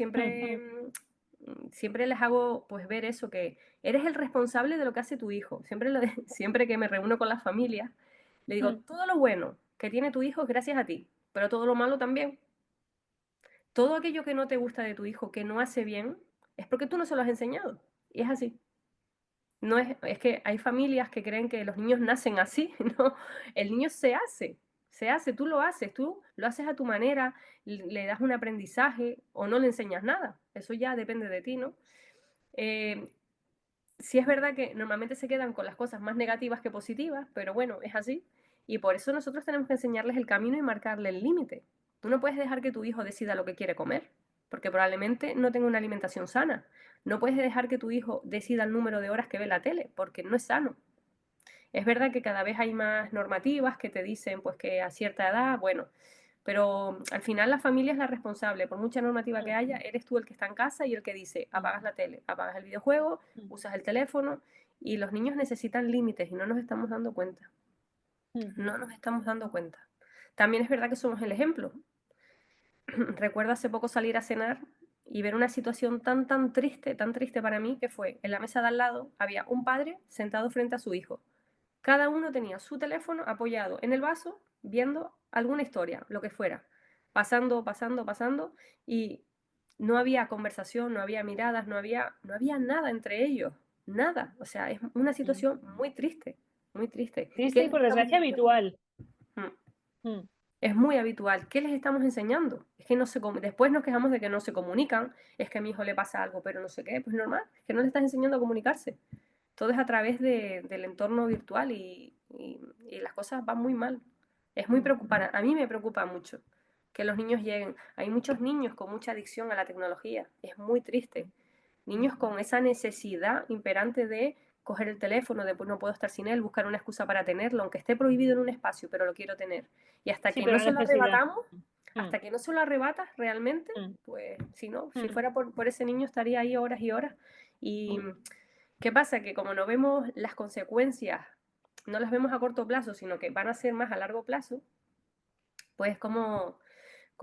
Siempre les hago pues ver eso, que eres el responsable de lo que hace tu hijo. Siempre que me reúno con las familias, le digo, todo lo bueno que tiene tu hijo es gracias a ti, pero todo lo malo también. Todo aquello que no te gusta de tu hijo, que no hace bien, es porque tú no se lo has enseñado. Y es así. No es que hay familias que creen que los niños nacen así, ¿no? El niño se hace, tú lo haces a tu manera, le das un aprendizaje o no le enseñas nada. Eso ya depende de ti, ¿no? Eh, sí es verdad que normalmente se quedan con las cosas más negativas que positivas, pero bueno, es así. Y por eso nosotros tenemos que enseñarles el camino y marcarle el límite. Tú no puedes dejar que tu hijo decida lo que quiere comer, porque probablemente no tenga una alimentación sana. No puedes dejar que tu hijo decida el número de horas que ve la tele, porque no es sano. Es verdad que cada vez hay más normativas que te dicen pues que a cierta edad, bueno, pero al final la familia es la responsable. Por mucha normativa que haya, eres tú el que está en casa y el que dice, apagas la tele, apagas el videojuego, usas el teléfono y los niños necesitan límites y no nos estamos dando cuenta. No nos estamos dando cuenta. También es verdad que somos el ejemplo. Recuerdo hace poco salir a cenar y ver una situación tan triste para mí, que fue en la mesa de al lado había un padre sentado frente a su hijo. Cada uno tenía su teléfono apoyado en el vaso, viendo alguna historia, lo que fuera, pasando, y no había conversación, no había miradas, no había nada entre ellos, nada. O sea, es una situación muy triste, muy triste. Triste ¿Qué y les por estamos desgracia enseñando? habitual. Es muy habitual. ¿Qué les estamos enseñando? Es que después nos quejamos de que no se comunican, es que a mi hijo le pasa algo, pero no sé qué, pues normal, es que no le estás enseñando a comunicarse. Todo es a través del entorno virtual y las cosas van muy mal. Es muy preocupante. A mí me preocupa mucho que los niños lleguen. Hay muchos niños con mucha adicción a la tecnología. Es muy triste. Niños con esa necesidad imperante de coger el teléfono, de pues no puedo estar sin él, buscar una excusa para tenerlo, aunque esté prohibido en un espacio, pero lo quiero tener. Y hasta Sí, que pero no la se lo necesidad. arrebatamos, Mm, hasta que no se lo arrebatas realmente, mm, pues si no, si mm, fuera por ese niño estaría ahí horas y horas. Y mm. ¿qué pasa? Que como no vemos las consecuencias, no las vemos a corto plazo, sino que van a ser más a largo plazo, pues como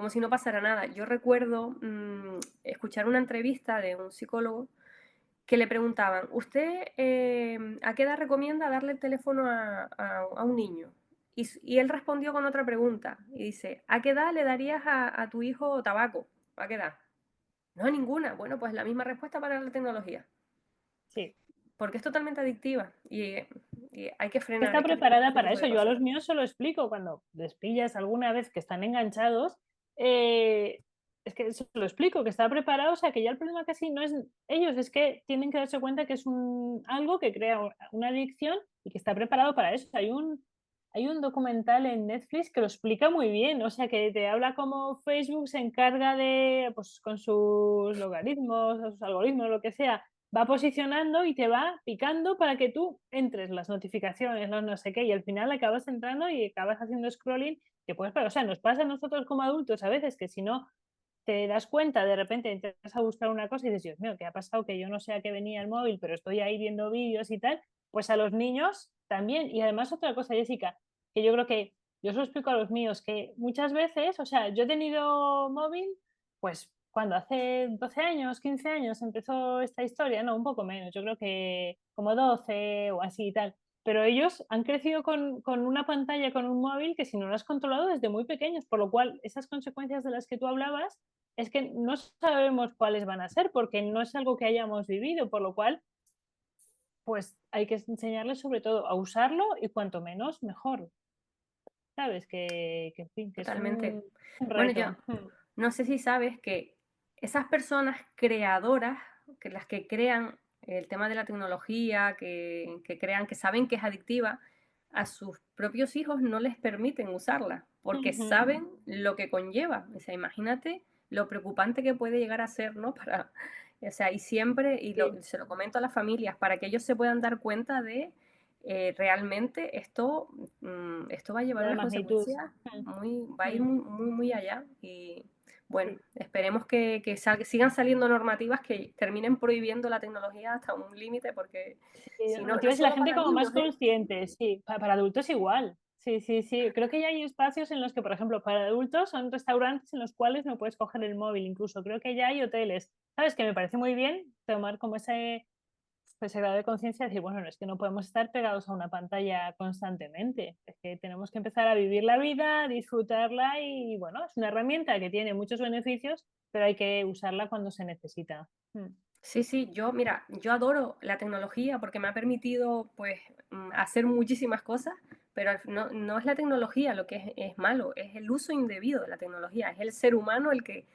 si no pasara nada. Yo recuerdo escuchar una entrevista de un psicólogo que le preguntaban, ¿usted a qué edad recomienda darle el teléfono a un niño? Y él respondió con otra pregunta y dice, ¿a qué edad le darías a tu hijo tabaco? ¿A qué edad? No, a ninguna. Bueno, pues la misma respuesta para la tecnología, Sí. porque es totalmente adictiva y hay que frenar, Está hay que frenar preparada ese para tipo eso. de Yo a cosas. los míos se lo explico cuando les pillas alguna vez que están enganchados. eh, es que se lo explico, que está preparado, o sea, que ya el problema casi no es ellos, es que tienen que darse cuenta que es algo que crea una adicción y que está preparado para eso. Hay un documental en Netflix que lo explica muy bien, o sea, que te habla cómo Facebook se encarga de, pues con sus logaritmos, o sus algoritmos, lo que sea, va posicionando y te va picando para que tú entres las notificaciones, no sé qué, y al final acabas entrando y acabas haciendo scrolling, que pues, pero, o sea, nos pasa a nosotros como adultos a veces que si no te das cuenta, de repente entras a buscar una cosa y dices, Dios mío, ¿qué ha pasado? Que yo no sé a qué venía el móvil, pero estoy ahí viendo vídeos y tal, pues a los niños también. Y además otra cosa, Jessica, que yo creo que Yo se lo explico a los míos que muchas veces, o sea, yo he tenido móvil, pues cuando hace 12 años, 15 años empezó esta historia, no, un poco menos, yo creo que como 12 o así y tal. Pero ellos han crecido con una pantalla, con un móvil que si no lo has controlado desde muy pequeños, por lo cual esas consecuencias de las que tú hablabas es que no sabemos cuáles van a ser porque no es algo que hayamos vivido, por lo cual pues hay que enseñarles sobre todo a usarlo y cuanto menos, mejor. ¿Sabes? En fin, que es Totalmente. un Bueno, yo reto. no sé si sabes que esas personas creadoras, que las que crean el tema de la tecnología, que crean, que saben que es adictiva, a sus propios hijos no les permiten usarla, porque Ujú. saben lo que conlleva. O sea, imagínate lo preocupante que puede llegar a ser, ¿no? Para, o sea, y siempre, Sí, se lo comento a las familias, para que ellos se puedan dar cuenta de realmente esto, esto va a llevar de la unas magnitud. consecuencias muy, va a ir Mm, muy, muy, muy allá. Y bueno, sí. esperemos que sigan saliendo normativas que terminen prohibiendo la tecnología hasta un límite, porque Sí, si no, no es motivas y la solo gente para como más niños, ¿eh? consciente, sí, para adultos igual. Sí, sí, sí. Creo que ya hay espacios en los que, por ejemplo, para adultos son restaurantes en los cuales no puedes coger el móvil, incluso creo que ya hay hoteles. ¿Sabes? Que me parece muy bien tomar como ese grado de conciencia de decir, bueno, no es que no podemos estar pegados a una pantalla constantemente, es que tenemos que empezar a vivir la vida, disfrutarla y bueno, es una herramienta que tiene muchos beneficios, pero hay que usarla cuando se necesita. Sí, sí, yo, mira, yo adoro la tecnología porque me ha permitido, pues, hacer muchísimas cosas, pero no, no es la tecnología lo que es malo, es el uso indebido de la tecnología, es el ser humano el que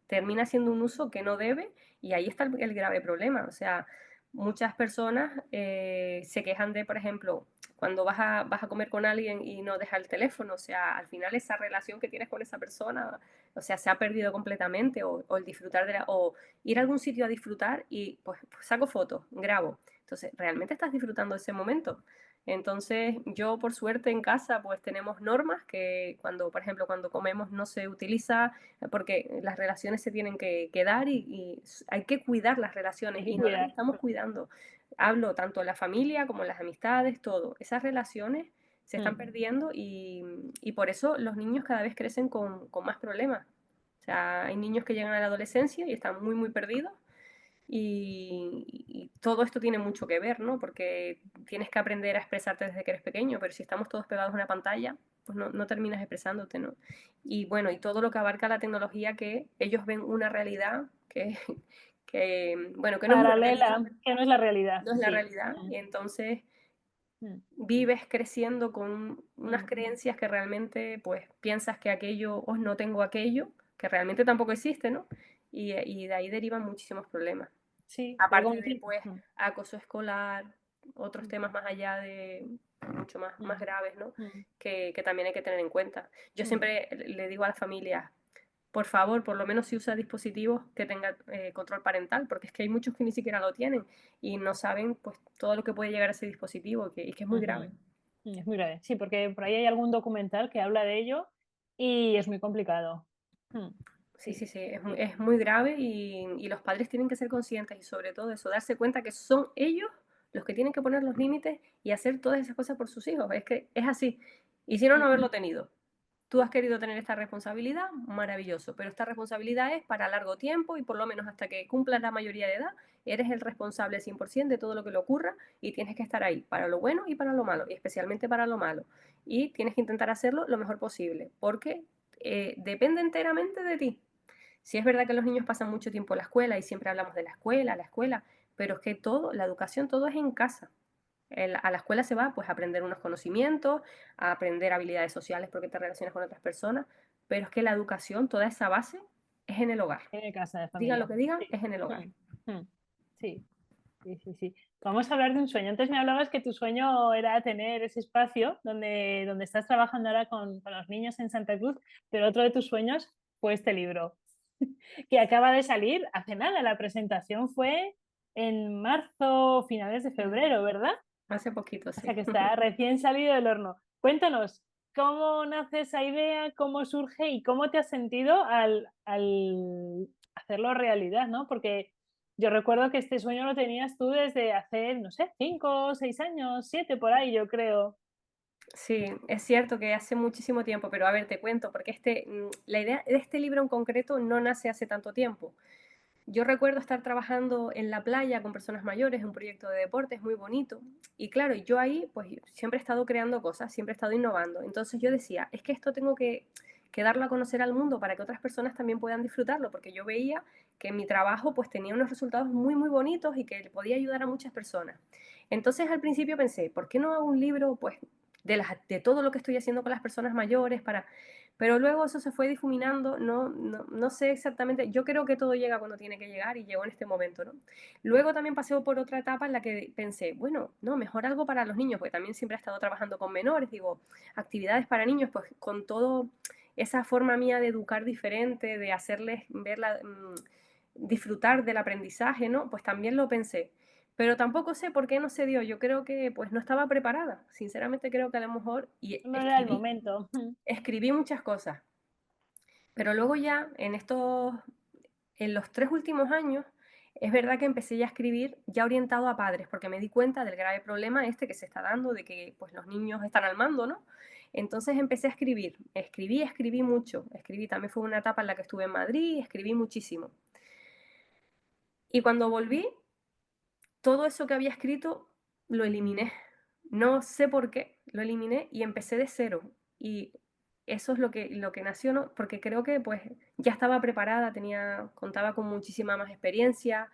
termina haciendo un uso que no debe y ahí está el grave problema. O sea, muchas personas se quejan de, por ejemplo, cuando vas a comer con alguien y no deja el teléfono, o sea, al final esa relación que tienes con esa persona, o sea, se ha perdido completamente, o el disfrutar o ir a algún sitio a disfrutar y pues saco fotos, grabo. Entonces, ¿realmente estás disfrutando de ese momento? Entonces, yo por suerte en casa pues tenemos normas que cuando, por ejemplo, cuando comemos no se utiliza porque las relaciones se tienen que dar y hay que cuidar las relaciones Hay que y no las cuidar. estamos cuidando. Hablo tanto en la familia como en las amistades, todo. Esas relaciones se están Mm. perdiendo y por eso los niños cada vez crecen con más problemas. O sea, hay niños que llegan a la adolescencia y están muy, muy perdidos y todo esto tiene mucho que ver, ¿no? Porque tienes que aprender a expresarte desde que eres pequeño, pero si estamos todos pegados a una pantalla, pues no, no terminas expresándote, ¿no? Y bueno, y todo lo que abarca la tecnología, que ellos ven una realidad que bueno, que no es una realidad, Paralela, que no es la realidad, no es la sí. realidad, y entonces Mm, vives creciendo con unas mm. creencias que realmente, pues, piensas que aquello, o no tengo aquello, que realmente tampoco existe, ¿no? Y de ahí derivan muchísimos problemas. Sí, pero Aparte como de, tú. pues, acoso escolar, otros Mm, temas más allá de mucho más, más mm, graves, ¿no? mm, Que también hay que tener en cuenta. Yo mm. siempre le digo a las familias, por favor, por lo menos si usa dispositivos que tengan control parental, porque es que hay muchos que ni siquiera lo tienen y no saben pues todo lo que puede llegar a ese dispositivo y que es muy grave. Ujú. Es muy grave, sí, porque por ahí hay algún documental que habla de ello y es muy complicado. Mm, Sí, sí, sí, sí, sí. es muy grave y los padres tienen que ser conscientes y sobre todo eso, darse cuenta que son ellos los que tienen que poner los límites y hacer todas esas cosas por sus hijos. Es que es así. Y si no, no Mm, haberlo tenido. Tú has querido tener esta responsabilidad, maravilloso, pero esta responsabilidad es para largo tiempo y por lo menos hasta que cumplas la mayoría de edad, eres el responsable 100% de todo lo que le ocurra y tienes que estar ahí para lo bueno y para lo malo, y especialmente para lo malo. Y tienes que intentar hacerlo lo mejor posible, porque depende enteramente de ti. Sí es verdad que los niños pasan mucho tiempo en la escuela y siempre hablamos de la escuela, pero es que todo, la educación, todo es en casa. A la escuela se va pues a aprender unos conocimientos, a aprender habilidades sociales porque te relacionas con otras personas, pero es que la educación, toda esa base, es en el hogar. tiene casa de Digan lo familia. que digan, Sí. es en el hogar. Sí, sí, sí, sí. Vamos a hablar de un sueño. Antes me hablabas que tu sueño era tener ese espacio donde estás trabajando ahora con los niños en Santa Cruz, pero otro de tus sueños fue este libro, que acaba de salir hace nada. La presentación fue en marzo, finales de febrero, ¿verdad? Hace poquito, O sea sí. que está recién salido del horno. Cuéntanos, ¿cómo nace esa idea? ¿Cómo surge? ¿Y cómo te has sentido al hacerlo realidad, ¿no? Porque yo recuerdo que este sueño lo tenías tú desde hace, no sé, 5, 6 años, 7 por ahí, yo creo. Sí, es cierto que hace muchísimo tiempo, pero a ver, te cuento, porque la idea de este libro en concreto no nace hace tanto tiempo. Yo recuerdo estar trabajando en la playa con personas mayores, un proyecto de deportes muy bonito. Y claro, yo ahí pues siempre he estado creando cosas, siempre he estado innovando. Entonces yo decía, es que esto tengo que darlo a conocer al mundo para que otras personas también puedan disfrutarlo, porque yo veía que mi trabajo pues tenía unos resultados muy, muy bonitos y que podía ayudar a muchas personas. Entonces al principio pensé, ¿por qué no hago un libro pues de todo lo que estoy haciendo con las personas mayores para... Pero luego eso se fue difuminando, no sé exactamente, yo creo que todo llega cuando tiene que llegar y llegó en este momento, ¿no? Luego también pasé por otra etapa en la que pensé, bueno, no, mejor algo para los niños, porque también siempre he estado trabajando con menores, digo, actividades para niños, pues con todo esa forma mía de educar diferente, de hacerles disfrutar del aprendizaje, ¿no? Pues también lo pensé. Pero tampoco sé por qué no se dio. Yo creo que pues no estaba preparada. Sinceramente creo que a lo mejor y No era el momento. escribí muchas cosas, pero luego ya en los 3 últimos años, es verdad que empecé ya a escribir ya orientado a padres, porque me di cuenta del grave problema este que se está dando de que pues los niños están al mando, ¿no? Entonces empecé a escribir, escribí mucho, escribí, también fue una etapa en la que estuve en Madrid, escribí muchísimo. Y cuando volví, todo eso que había escrito lo eliminé. No sé por qué, lo eliminé y empecé de cero. Y eso es lo que nació, ¿no? Porque creo que pues ya estaba preparada, contaba con muchísima más experiencia,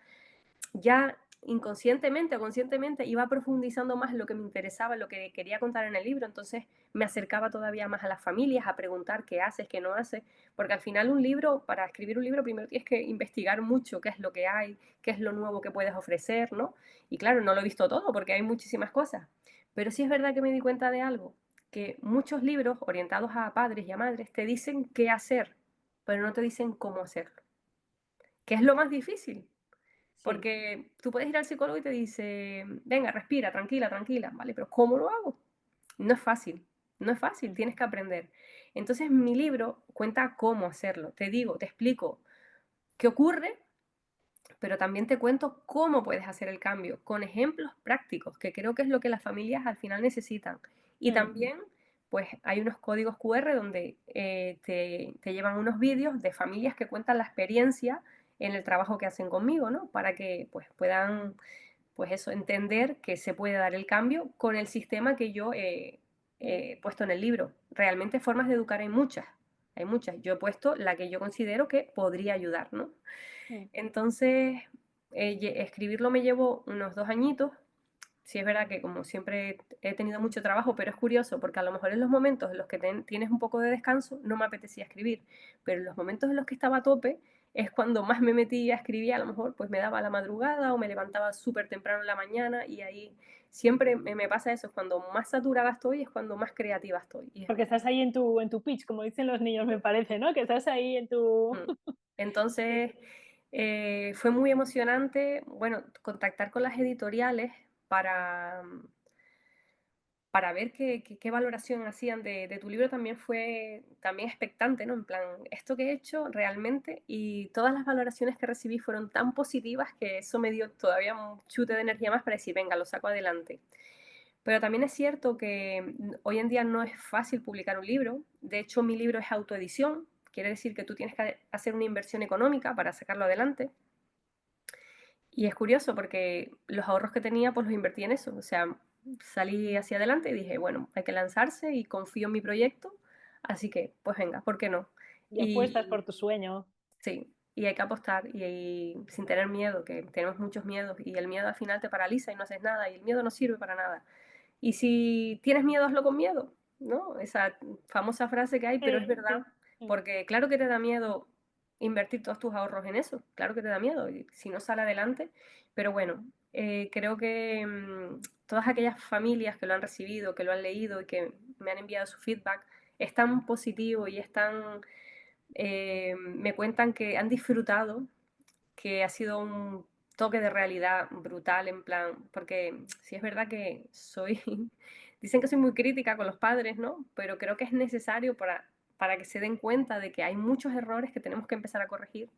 ya inconscientemente o conscientemente iba profundizando más en lo que me interesaba, en lo que quería contar en el libro, entonces me acercaba todavía más a las familias a preguntar qué haces, qué no haces, porque al final un libro, para escribir un libro primero tienes que investigar mucho qué es lo que hay, qué es lo nuevo que puedes ofrecer, ¿no? Y claro, no lo he visto todo porque hay muchísimas cosas, pero sí es verdad que me di cuenta de algo, que muchos libros orientados a padres y a madres te dicen qué hacer, pero no te dicen cómo hacerlo, que es lo más difícil, Sí. porque tú puedes ir al psicólogo y te dice, venga, respira, tranquila, tranquila, ¿vale? Pero ¿cómo lo hago? No es fácil, no es fácil, tienes que aprender. Entonces mi libro cuenta cómo hacerlo, te digo, te explico qué ocurre, pero también te cuento cómo puedes hacer el cambio, con ejemplos prácticos, que creo que es lo que las familias al final necesitan. Y Mm. también, pues hay unos códigos QR donde te llevan unos vídeos de familias que cuentan la experiencia en el trabajo que hacen conmigo, ¿no? Para que pues puedan, pues eso, entender que se puede dar el cambio con el sistema que yo he puesto en el libro. Realmente formas de educar hay muchas, hay muchas. Yo he puesto la que yo considero que podría ayudar, ¿no? Mm. Entonces, escribirlo me llevó unos 2 añitos. Sí es verdad que como siempre he tenido mucho trabajo, pero es curioso porque a lo mejor en los momentos en los que tienes un poco de descanso no me apetecía escribir, pero en los momentos en los que estaba a tope es cuando más me metía a escribir, a lo mejor pues me daba la madrugada o me levantaba súper temprano en la mañana y ahí siempre me pasa eso, cuando más saturada estoy es cuando más creativa estoy. Porque estás ahí en tu pitch, como dicen los niños, me parece, ¿no? Que estás ahí en tu... Mm. Sí. Entonces, fue muy emocionante, bueno, contactar con las editoriales para, para ver qué valoración hacían de tu libro también fue también expectante, ¿no? En plan, esto que he hecho realmente y todas las valoraciones que recibí fueron tan positivas que eso me dio todavía un chute de energía más para decir, venga, lo saco adelante. Pero también es cierto que hoy en día no es fácil publicar un libro. De hecho, mi libro es autoedición. Quiere decir que tú tienes que hacer una inversión económica para sacarlo adelante. Y es curioso porque los ahorros que tenía, pues los invertí en eso. O sea, salí hacia adelante y dije, bueno, hay que lanzarse y confío en mi proyecto. Así que, pues venga, ¿por qué no? Y apuestas Y por tu sueño. sí, y hay que apostar y sin tener miedo, que tenemos muchos miedos y el miedo al final te paraliza y no haces nada y el miedo no sirve para nada. Y si tienes miedo, hazlo con miedo, ¿no? Esa famosa frase que hay, pero es Sí, verdad, sí. Mm. porque claro que te da miedo invertir todos tus ahorros en eso, claro que te da miedo, y si no sale adelante, pero bueno, creo que todas aquellas familias que lo han recibido, que lo han leído y que me han enviado su feedback, es tan positivo y me cuentan que han disfrutado, que ha sido un toque de realidad brutal, en plan, porque sí es verdad que dicen que soy muy crítica con los padres, ¿no? Pero creo que es necesario para que se den cuenta de que hay muchos errores que tenemos que empezar a corregir.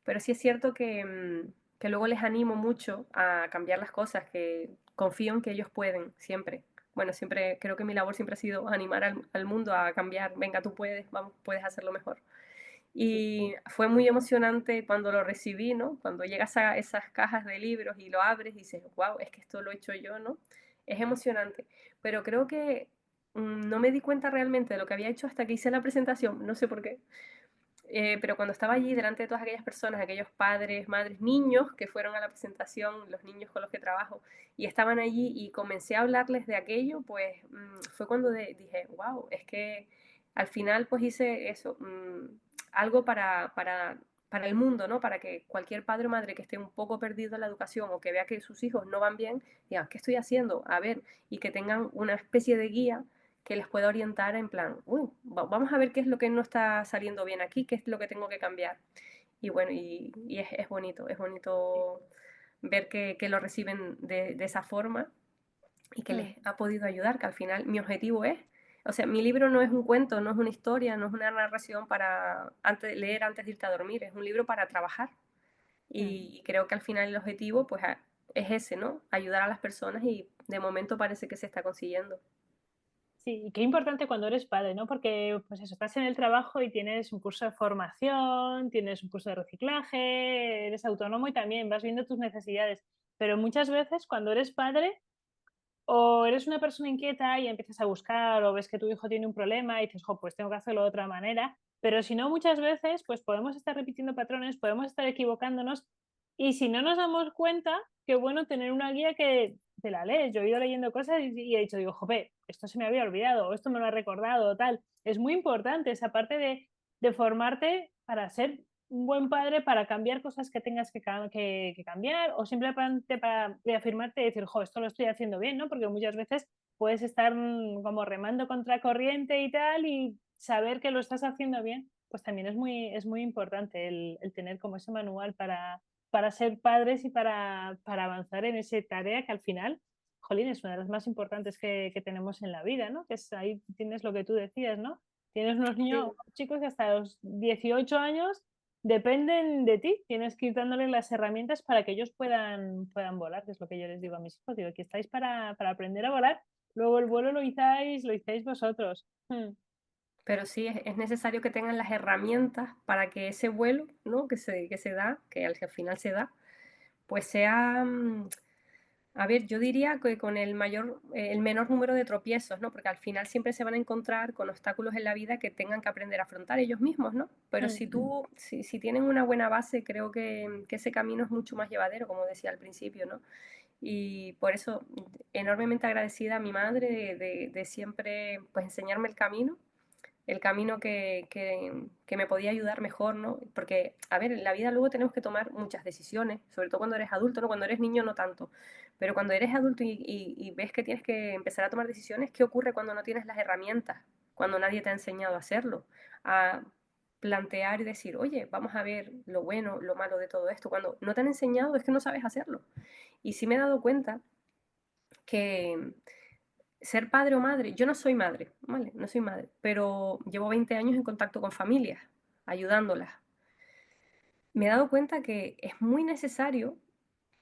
Pero sí es cierto que luego les animo mucho a cambiar las cosas, que confío en que ellos pueden, siempre. bueno, siempre creo que mi labor siempre ha sido animar al mundo a cambiar. Venga, tú puedes, vamos, puedes hacerlo mejor. Sí, Y fue muy emocionante cuando lo recibí, ¿no? Cuando llegas a esas cajas de libros y lo abres y dices, wow, es que esto lo he hecho yo, ¿no? Es emocionante. Pero creo que no me di cuenta realmente de lo que había hecho hasta que hice la presentación, no sé por qué. Pero cuando estaba allí delante de todas aquellas personas, aquellos padres, madres, niños que fueron a la presentación, los niños con los que trabajo, y estaban allí y comencé a hablarles de aquello, pues fue cuando dije, wow, es que al final pues hice eso, algo para el mundo, ¿no? Para que cualquier padre o madre que esté un poco perdido en la educación o que vea que sus hijos no van bien, diga, ¿qué estoy haciendo? A ver, y que tengan una especie de guía que les pueda orientar en plan, uy, vamos a ver qué es lo que no está saliendo bien aquí, qué es lo que tengo que cambiar. Y bueno, y es sí. bonito ver que lo reciben de esa forma y que les Mm, ha podido ayudar, que al final mi objetivo es, o sea, mi libro no es un cuento, no es una historia, no es una narración para leer antes de irte a dormir, es un libro para trabajar. mm. Y creo que al final el objetivo pues es ese, ¿no? Ayudar a las personas y de momento parece que se está consiguiendo. Sí, y qué importante cuando eres padre, ¿no? Porque, pues eso, estás en el trabajo y tienes un curso de formación, tienes un curso de reciclaje, eres autónomo y también vas viendo tus necesidades. Pero muchas veces cuando eres padre, o eres una persona inquieta y empiezas a buscar, o ves que tu hijo tiene un problema y dices, jo, pues tengo que hacerlo de otra manera. Pero si no, muchas veces, pues podemos estar repitiendo patrones, podemos estar equivocándonos, y si no nos damos cuenta, qué bueno tener una guía que te la lees. Yo he ido leyendo cosas y he dicho, digo, jope, esto se me había olvidado, o esto me lo ha recordado, o tal. Es muy importante esa parte de formarte para ser un buen padre, para cambiar cosas que tengas que cambiar, o simplemente para reafirmarte y decir, jo, esto lo estoy haciendo bien, ¿no? Porque muchas veces puedes estar como remando contra corriente y tal, y saber que lo estás haciendo bien, pues también es muy importante el tener como ese manual para ser padres y para avanzar en esa tarea que al final, jolín, es una de las más importantes que tenemos en la vida, ¿no? Que es ahí tienes lo que tú decías, ¿no? Tienes unos niños, Sí. unos chicos que hasta los 18 años dependen de ti, tienes que ir dándoles las herramientas para que ellos puedan volar, que es lo que yo les digo a mis hijos, digo, aquí estáis para aprender a volar, luego el vuelo lo hicáis vosotros. Mm, Pero sí es necesario que tengan las herramientas para que ese vuelo, ¿no? Que se da, que al final se da, pues sea, a ver, yo diría que con el menor número de tropiezos, ¿no? Porque al final siempre se van a encontrar con obstáculos en la vida que tengan que aprender a afrontar ellos mismos, ¿no? Pero mm, si tienen una buena base, creo que ese camino es mucho más llevadero, como decía al principio, ¿no? Y por eso enormemente agradecida a mi madre de siempre pues enseñarme el camino que me podía ayudar mejor, ¿no? Porque, a ver, en la vida luego tenemos que tomar muchas decisiones, sobre todo cuando eres adulto, ¿no? Cuando eres niño no tanto, pero cuando eres adulto y ves que tienes que empezar a tomar decisiones, ¿qué ocurre cuando no tienes las herramientas? Cuando nadie te ha enseñado a hacerlo, a plantear y decir, oye, vamos a ver lo bueno, lo malo de todo esto. Cuando no te han enseñado es que no sabes hacerlo. Y sí me he dado cuenta que ser padre o madre, yo no soy madre, ¿vale? No soy madre, pero llevo 20 años en contacto con familias, ayudándolas. Me he dado cuenta que es muy necesario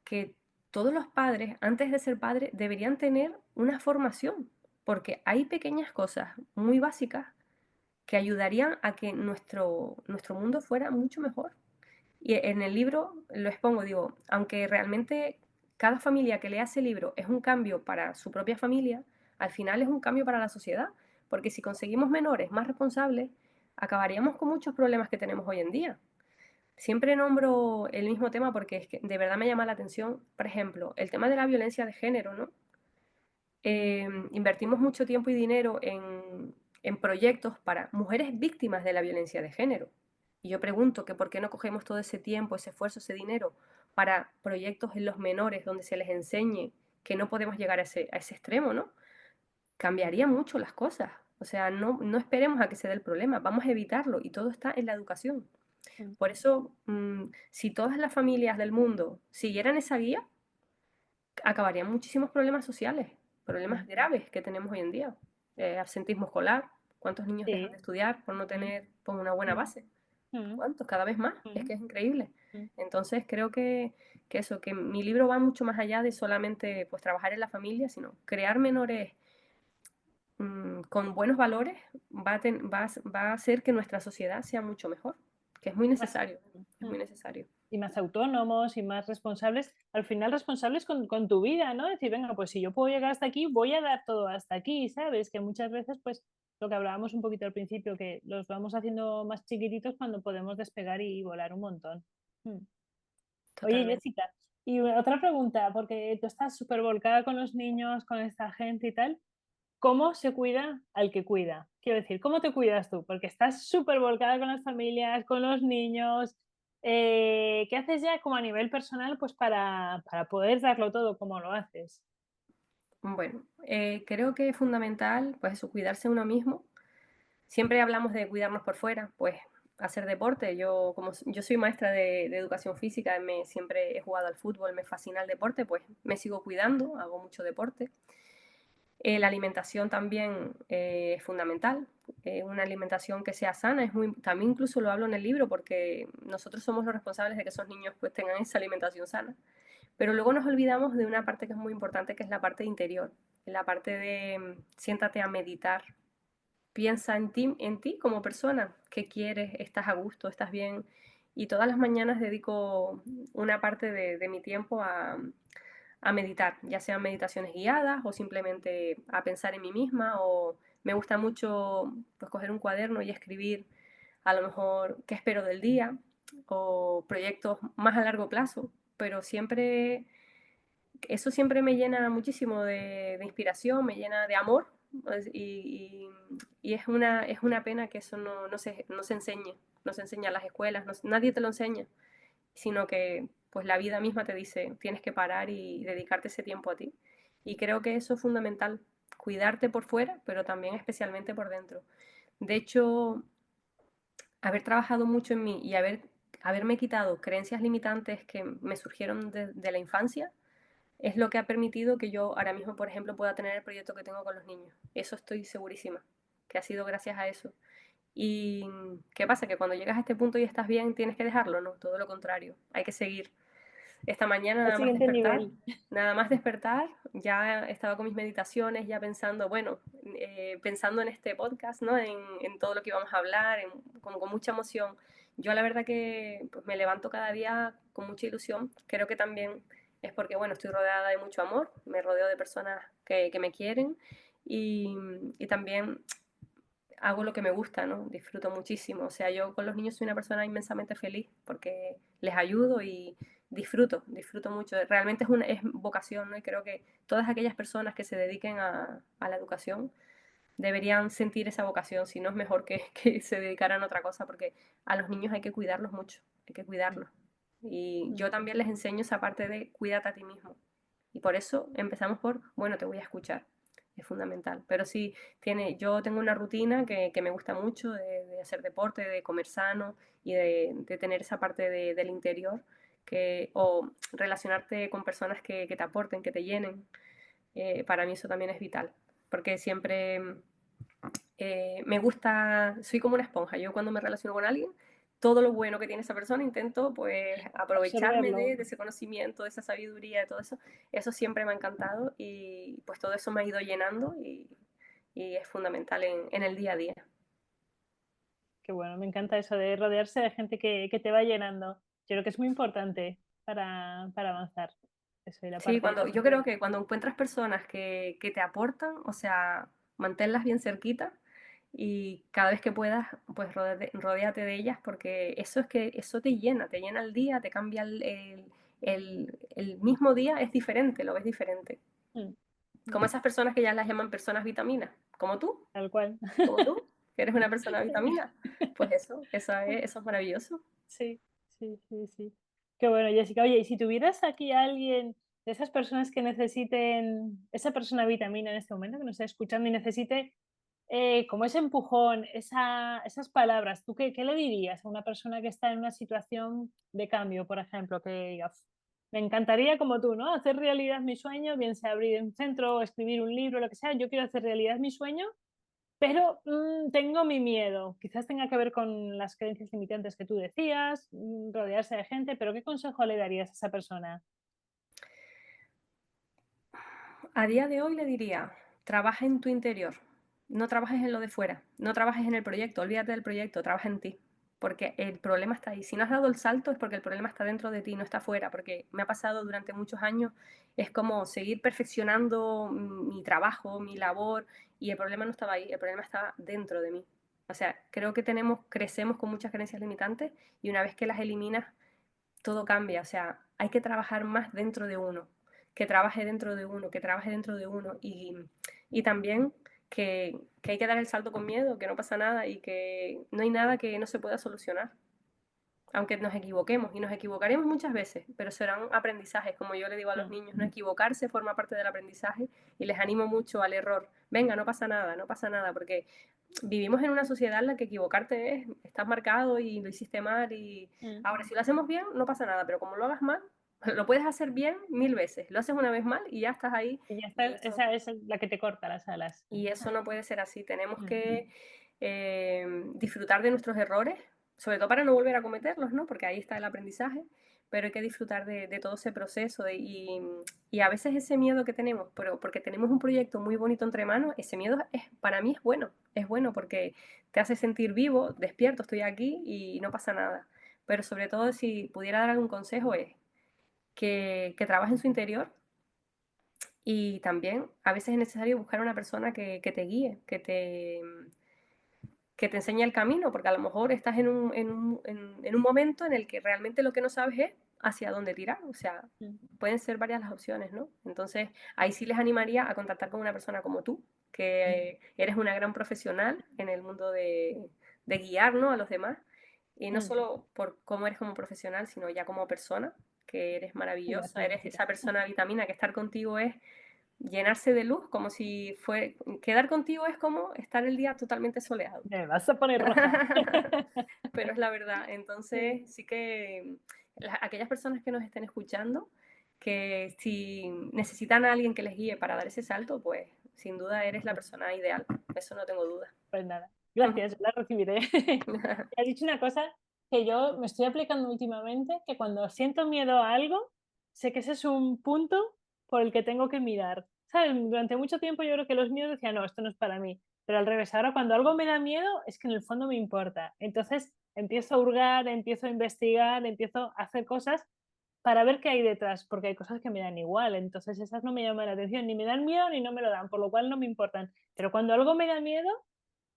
que todos los padres, antes de ser padres, deberían tener una formación, porque hay pequeñas cosas muy básicas que ayudarían a que nuestro mundo fuera mucho mejor. Y en el libro lo expongo, digo, aunque realmente cada familia que lea ese libro es un cambio para su propia familia, al final es un cambio para la sociedad, porque si conseguimos menores más responsables, acabaríamos con muchos problemas que tenemos hoy en día. Siempre nombro el mismo tema porque es que de verdad me llama la atención, por ejemplo, el tema de la violencia de género, ¿no? Invertimos mucho tiempo y dinero en proyectos para mujeres víctimas de la violencia de género. Y yo pregunto que por qué no cogemos todo ese tiempo, ese esfuerzo, ese dinero para proyectos en los menores donde se les enseñe que no podemos llegar a ese extremo, ¿no? Cambiaría mucho las cosas. O sea, no esperemos a que se dé el problema, vamos a evitarlo y todo está en la educación. mm, Por eso, si todas las familias del mundo siguieran esa guía, acabarían muchísimos problemas sociales, problemas mm, graves que tenemos hoy en día. Absentismo escolar, ¿cuántos niños dejan de sí, estudiar por no mm, tener pues, una buena mm, base? mm, ¿Cuántos? Cada vez más, es mm, que es increíble. mm, Entonces creo que mi libro va mucho más allá de solamente pues trabajar en la familia, sino crear menores con buenos valores va a hacer que nuestra sociedad sea mucho mejor, que es muy Más, necesario, es mm, muy necesario. y más autónomos y más responsables, al final responsables con tu vida, ¿no? Decir, venga, pues si yo puedo llegar hasta aquí, voy a dar todo hasta aquí, ¿sabes? Que muchas veces, pues, lo que hablábamos un poquito al principio, que los vamos haciendo más chiquititos cuando podemos despegar y volar un montón. Mm. Oye, Totalmente. Jessica, y otra pregunta, porque tú estás súper volcada con los niños, con esta gente y tal. ¿Cómo se cuida al que cuida? Quiero decir, ¿cómo te cuidas tú? Porque estás súper volcada con las familias, con los niños. ¿Qué haces ya como a nivel personal, pues para poder darlo todo como lo haces? Bueno, creo que es fundamental, pues eso, cuidarse uno mismo. Siempre hablamos de cuidarnos por fuera, pues hacer deporte. Yo soy maestra de educación física, siempre he jugado al fútbol, me fascina el deporte, pues me sigo cuidando, hago mucho deporte. La alimentación también es fundamental. Una alimentación que sea sana también incluso lo hablo en el libro porque nosotros somos los responsables de que esos niños pues tengan esa alimentación sana. Pero luego nos olvidamos de una parte que es muy importante, que es la parte interior, la parte de siéntate a meditar, piensa en ti como persona, qué quieres, estás a gusto, estás bien. Y todas las mañanas dedico una parte de mi tiempo a meditar, ya sean meditaciones guiadas o simplemente a pensar en mí misma o me gusta mucho pues coger un cuaderno y escribir a lo mejor qué espero del día o proyectos más a largo plazo, pero siempre eso siempre me llena muchísimo de inspiración, me llena de amor y es una pena que eso no se enseñe, no se enseña en las escuelas, nadie te lo enseña, sino que pues la vida misma te dice tienes que parar y dedicarte ese tiempo a ti. Y creo que eso es fundamental, cuidarte por fuera, pero también especialmente por dentro. De hecho, haber trabajado mucho en mí y haberme quitado creencias limitantes que me surgieron de la infancia, es lo que ha permitido que yo ahora mismo, por ejemplo, pueda tener el proyecto que tengo con los niños. Eso estoy segurísima, que ha sido gracias a eso. ¿Y qué pasa? Que cuando llegas a este punto y estás bien, tienes que dejarlo, ¿no? Todo lo contrario, hay que seguir. Esta mañana Al siguiente nivel. nada más despertar, ya estaba con mis meditaciones, ya pensando, bueno, pensando en este podcast, ¿no? En todo lo que íbamos a hablar, con mucha emoción. Yo la verdad que pues, me levanto cada día con mucha ilusión. Creo que también es porque, bueno, estoy rodeada de mucho amor, me rodeo de personas que me quieren y también hago lo que me gusta, ¿no? Disfruto muchísimo. O sea, yo con los niños soy una persona inmensamente feliz porque les ayudo y disfruto mucho. Realmente es vocación, ¿no? Y creo que todas aquellas personas que se dediquen a la educación deberían sentir esa vocación, si no es mejor que se dedicaran a otra cosa, porque a los niños hay que cuidarlos mucho, hay que cuidarlos. Y Mm. yo también les enseño esa parte de cuídate a ti mismo. Y por eso empezamos por, bueno, te voy a escuchar. Es fundamental. Pero sí, yo tengo una rutina que me gusta mucho de hacer deporte, de comer sano y de tener esa parte del interior o relacionarte con personas que te aporten, que te llenen. Para mí eso también es vital. Porque siempre me gusta, soy como una esponja. Yo cuando me relaciono con alguien, todo lo bueno que tiene esa persona intento pues aprovecharme Absorberlo. de ese conocimiento, de esa sabiduría, de todo eso. Eso siempre me ha encantado y pues todo eso me ha ido llenando y es fundamental en el día a día. Qué bueno, me encanta eso de rodearse de gente que te va llenando. Yo creo que es muy importante para avanzar. Eso y la Sí, parte esa yo creo social. que cuando encuentras personas que te aportan, o sea, manténlas bien cerquita y cada vez que puedas, pues rodéate de ellas porque eso es que eso te llena el día, te cambia el mismo día, es diferente, lo ves diferente. Mm, mm, Como esas personas que ya las llaman personas vitaminas, tal cual. como tú, que eres una persona vitamina, pues eso es maravilloso. Sí, sí, sí, sí. Qué bueno, Jessica. Oye, y si tuvieras aquí a alguien de esas personas que necesiten, esa persona vitamina en este momento, que nos está escuchando y necesite como ese empujón, esas palabras, ¿tú qué le dirías a una persona que está en una situación de cambio, por ejemplo, que diga, "Uf, me encantaría como tú, ¿no? Hacer realidad mi sueño, bien sea abrir un centro o escribir un libro, lo que sea, yo quiero hacer realidad mi sueño, pero tengo mi miedo. Quizás tenga que ver con las creencias limitantes que tú decías, rodearse de gente, pero ¿qué consejo le darías a esa persona? A día de hoy le diría, trabaja en tu interior, no trabajes en lo de fuera, no trabajes en el proyecto, olvídate del proyecto, trabaja en ti. Porque el problema está ahí. Si no has dado el salto es porque el problema está dentro de ti, no está fuera. Porque me ha pasado durante muchos años, es como seguir perfeccionando mi trabajo, mi labor, y el problema no estaba ahí, el problema estaba dentro de mí. O sea, creo que crecemos con muchas creencias limitantes y una vez que las eliminas, todo cambia. O sea, hay que trabajar más dentro de uno, que trabaje dentro de uno, que trabaje dentro de uno. Y también que hay que dar el salto con miedo, que no pasa nada y que no hay nada que no se pueda solucionar. Aunque nos equivoquemos y nos equivocaremos muchas veces, pero serán aprendizajes, como yo le digo a los Mm. niños, no equivocarse forma parte del aprendizaje y les animo mucho al error. Venga, no pasa nada, no pasa nada, porque vivimos en una sociedad en la que equivocarte es, estás marcado y lo hiciste mal y Mm. ahora si lo hacemos bien no pasa nada, pero como lo hagas mal, lo puedes hacer bien 1000 veces, lo haces una vez mal y ya estás ahí Y ya está, y eso, esa es la que te corta las alas. y eso no puede ser así, tenemos Mm. que disfrutar de nuestros errores, sobre todo para no volver a cometerlos, ¿no? Porque ahí está el aprendizaje, pero hay que disfrutar de todo ese proceso y a veces ese miedo que tenemos, pero porque tenemos un proyecto muy bonito entre manos, ese miedo para mí es bueno porque te hace sentir vivo, despierto, estoy aquí y no pasa nada. Pero sobre todo si pudiera dar algún consejo es que trabaje en su interior y también a veces es necesario buscar una persona que te guíe, que te enseñe el camino, porque a lo mejor estás en un momento en el que realmente lo que no sabes es hacia dónde tirar. O sea, Mm. pueden ser varias las opciones, ¿no? Entonces, ahí sí les animaría a contactar con una persona como tú, que eres una gran profesional en el mundo de guiar, ¿no? A los demás. Y no Mm. solo por cómo eres como profesional, sino ya como persona, que eres maravillosa, Gracias, eres Jessica. esa persona vitamina que estar contigo es llenarse de luz, como si fue, quedar contigo es como estar el día totalmente soleado. Me vas a poner roja. Pero es la verdad. Sí. Entonces, sí que aquellas personas que nos estén escuchando, que si necesitan a alguien que les guíe para dar ese salto, pues sin duda eres la persona ideal. Eso no tengo duda. Pues nada, gracias, la recibiré. Has dicho una cosa que yo me estoy aplicando últimamente, que cuando siento miedo a algo, sé que ese es un punto por el que tengo que mirar. ¿Sabes? Durante mucho tiempo yo creo que los miedos decían, no, esto no es para mí. Pero al revés, ahora cuando algo me da miedo, es que en el fondo me importa. Entonces empiezo a hurgar, empiezo a investigar, empiezo a hacer cosas para ver qué hay detrás, porque hay cosas que me dan igual. Entonces esas no me llaman la atención, ni me dan miedo ni no me lo dan, por lo cual no me importan. Pero cuando algo me da miedo,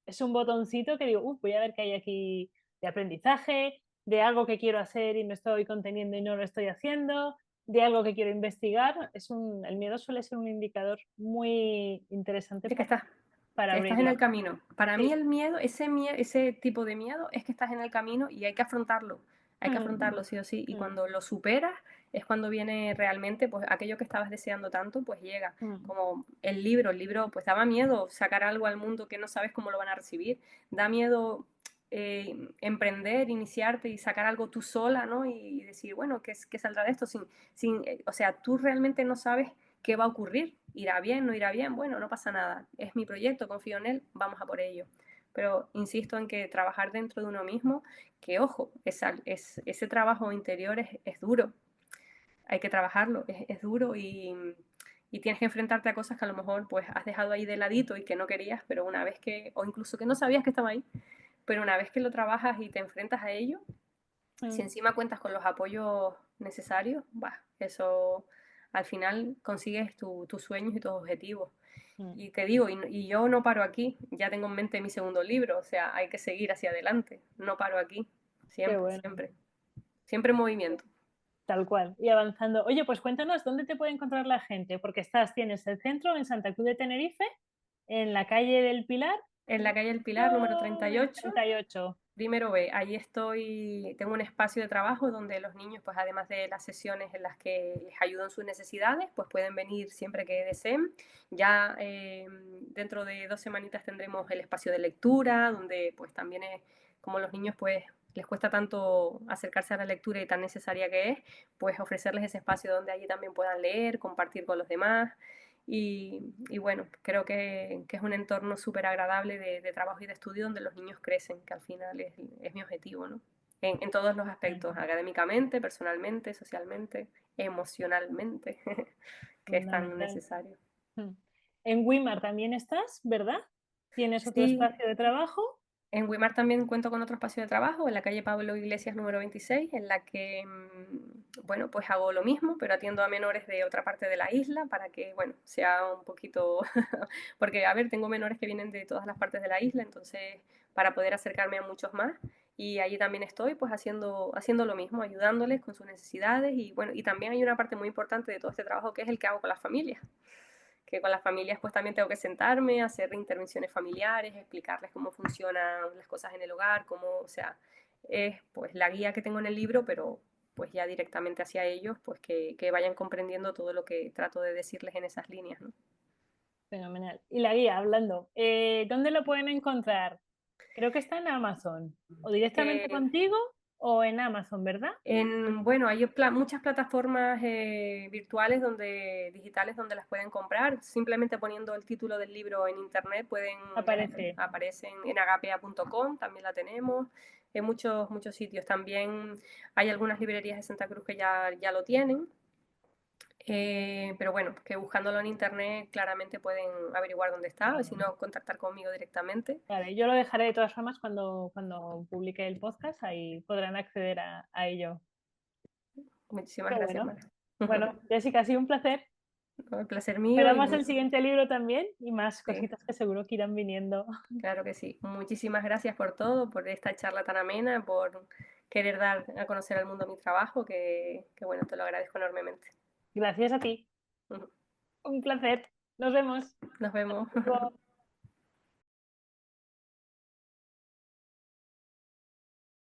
es un botoncito que digo, voy a ver qué hay aquí de aprendizaje, de algo que quiero hacer y me estoy conteniendo y no lo estoy haciendo, de algo que quiero investigar. El miedo suele ser un indicador muy interesante Es que para estás en el abrirlo. camino. Para mí Sí. el miedo, ese tipo de miedo es que estás en el camino y hay que afrontarlo. Hay que Mm, afrontarlo sí o sí. Y mm, cuando lo superas es cuando viene realmente, pues aquello que estabas deseando tanto, pues llega. mm, Como el libro, pues daba miedo sacar algo al mundo que no sabes cómo lo van a recibir. Da miedo emprender, iniciarte y sacar algo tú sola, ¿no? Y decir, bueno, ¿qué saldrá de esto? O sea, tú realmente no sabes qué va a ocurrir. ¿Irá bien? ¿No irá bien? Bueno, no pasa nada. Es mi proyecto, confío en él, vamos a por ello. Pero insisto en que trabajar dentro de uno mismo, que ojo, ese trabajo interior es duro, hay que trabajarlo, es duro y tienes que enfrentarte a cosas que a lo mejor pues has dejado ahí de ladito y que no querías, pero una vez o incluso que no sabías que estaba ahí, pero una vez que lo trabajas y te enfrentas a ello, si mm, encima cuentas con los apoyos necesarios, bah, eso al final consigues tus sueños y tus objetivos. mm. Y te digo, y yo no paro aquí, ya tengo en mente mi segundo libro, o sea, hay que seguir hacia adelante, no paro aquí, Qué siempre, bueno. siempre, siempre en movimiento. Tal cual, y avanzando. Oye, pues cuéntanos dónde te puede encontrar la gente, porque tienes el centro en Santa Cruz de Tenerife, en la calle del Pilar, En la calle El Pilar, número número 38, 38. primero B, ahí estoy, tengo un espacio de trabajo donde los niños, pues además de las sesiones en las que les ayudo en sus necesidades, pues pueden venir siempre que deseen. Ya dentro de 2 semanitas tendremos el espacio de lectura, donde pues también es, como los niños pues les cuesta tanto acercarse a la lectura y tan necesaria que es, pues ofrecerles ese espacio donde allí también puedan leer, compartir con los demás. Y bueno, creo que es un entorno súper agradable de trabajo y de estudio donde los niños crecen, que al final es mi objetivo, ¿no? En todos los aspectos, académicamente, personalmente, socialmente, emocionalmente, que es tan Fundamental. necesario. Mm. En Weimar también estás, ¿verdad? ¿Tienes otro Sí, espacio de trabajo? en Weimar también cuento con otro espacio de trabajo, en la calle Pablo Iglesias número 26, en la que, bueno, pues hago lo mismo, pero atiendo a menores de otra parte de la isla para que, bueno, sea un poquito, porque, a ver, tengo menores que vienen de todas las partes de la isla, entonces, para poder acercarme a muchos más. Y allí también estoy, pues, haciendo lo mismo, ayudándoles con sus necesidades. Y, bueno, y también hay una parte muy importante de todo este trabajo que es el que hago con las familias, que con las familias pues también tengo que sentarme, hacer intervenciones familiares, explicarles cómo funcionan las cosas en el hogar, cómo, o sea, es pues la guía que tengo en el libro, pero pues ya directamente hacia ellos, pues que vayan comprendiendo todo lo que trato de decirles en esas líneas, ¿no? Fenomenal. Y la guía, hablando, ¿dónde lo pueden encontrar? Creo que está en Amazon. O directamente Eh, contigo o en Amazon, ¿verdad? bueno, hay muchas plataformas virtuales digitales donde las pueden comprar. Simplemente poniendo el título del libro en internet Aparece. aparecen en agapea.com, también la tenemos. En muchos sitios. También hay algunas librerías de Santa Cruz que ya lo tienen. Pero bueno, que buscándolo en internet claramente pueden averiguar dónde está, o si no, contactar conmigo directamente. Vale, yo lo dejaré de todas formas cuando publique el podcast, ahí podrán acceder a ello. Muchísimas Qué gracias, bueno. Mara. Bueno, Jessica, ha sido un placer. El placer mío y Esperamos el siguiente libro también y más sí. cositas que seguro que irán viniendo. Claro que sí. Muchísimas gracias por todo, por esta charla tan amena, por querer dar a conocer al mundo mi trabajo, que bueno, te lo agradezco enormemente. Gracias a ti. Un placer. Nos vemos. Nos vemos. Luego.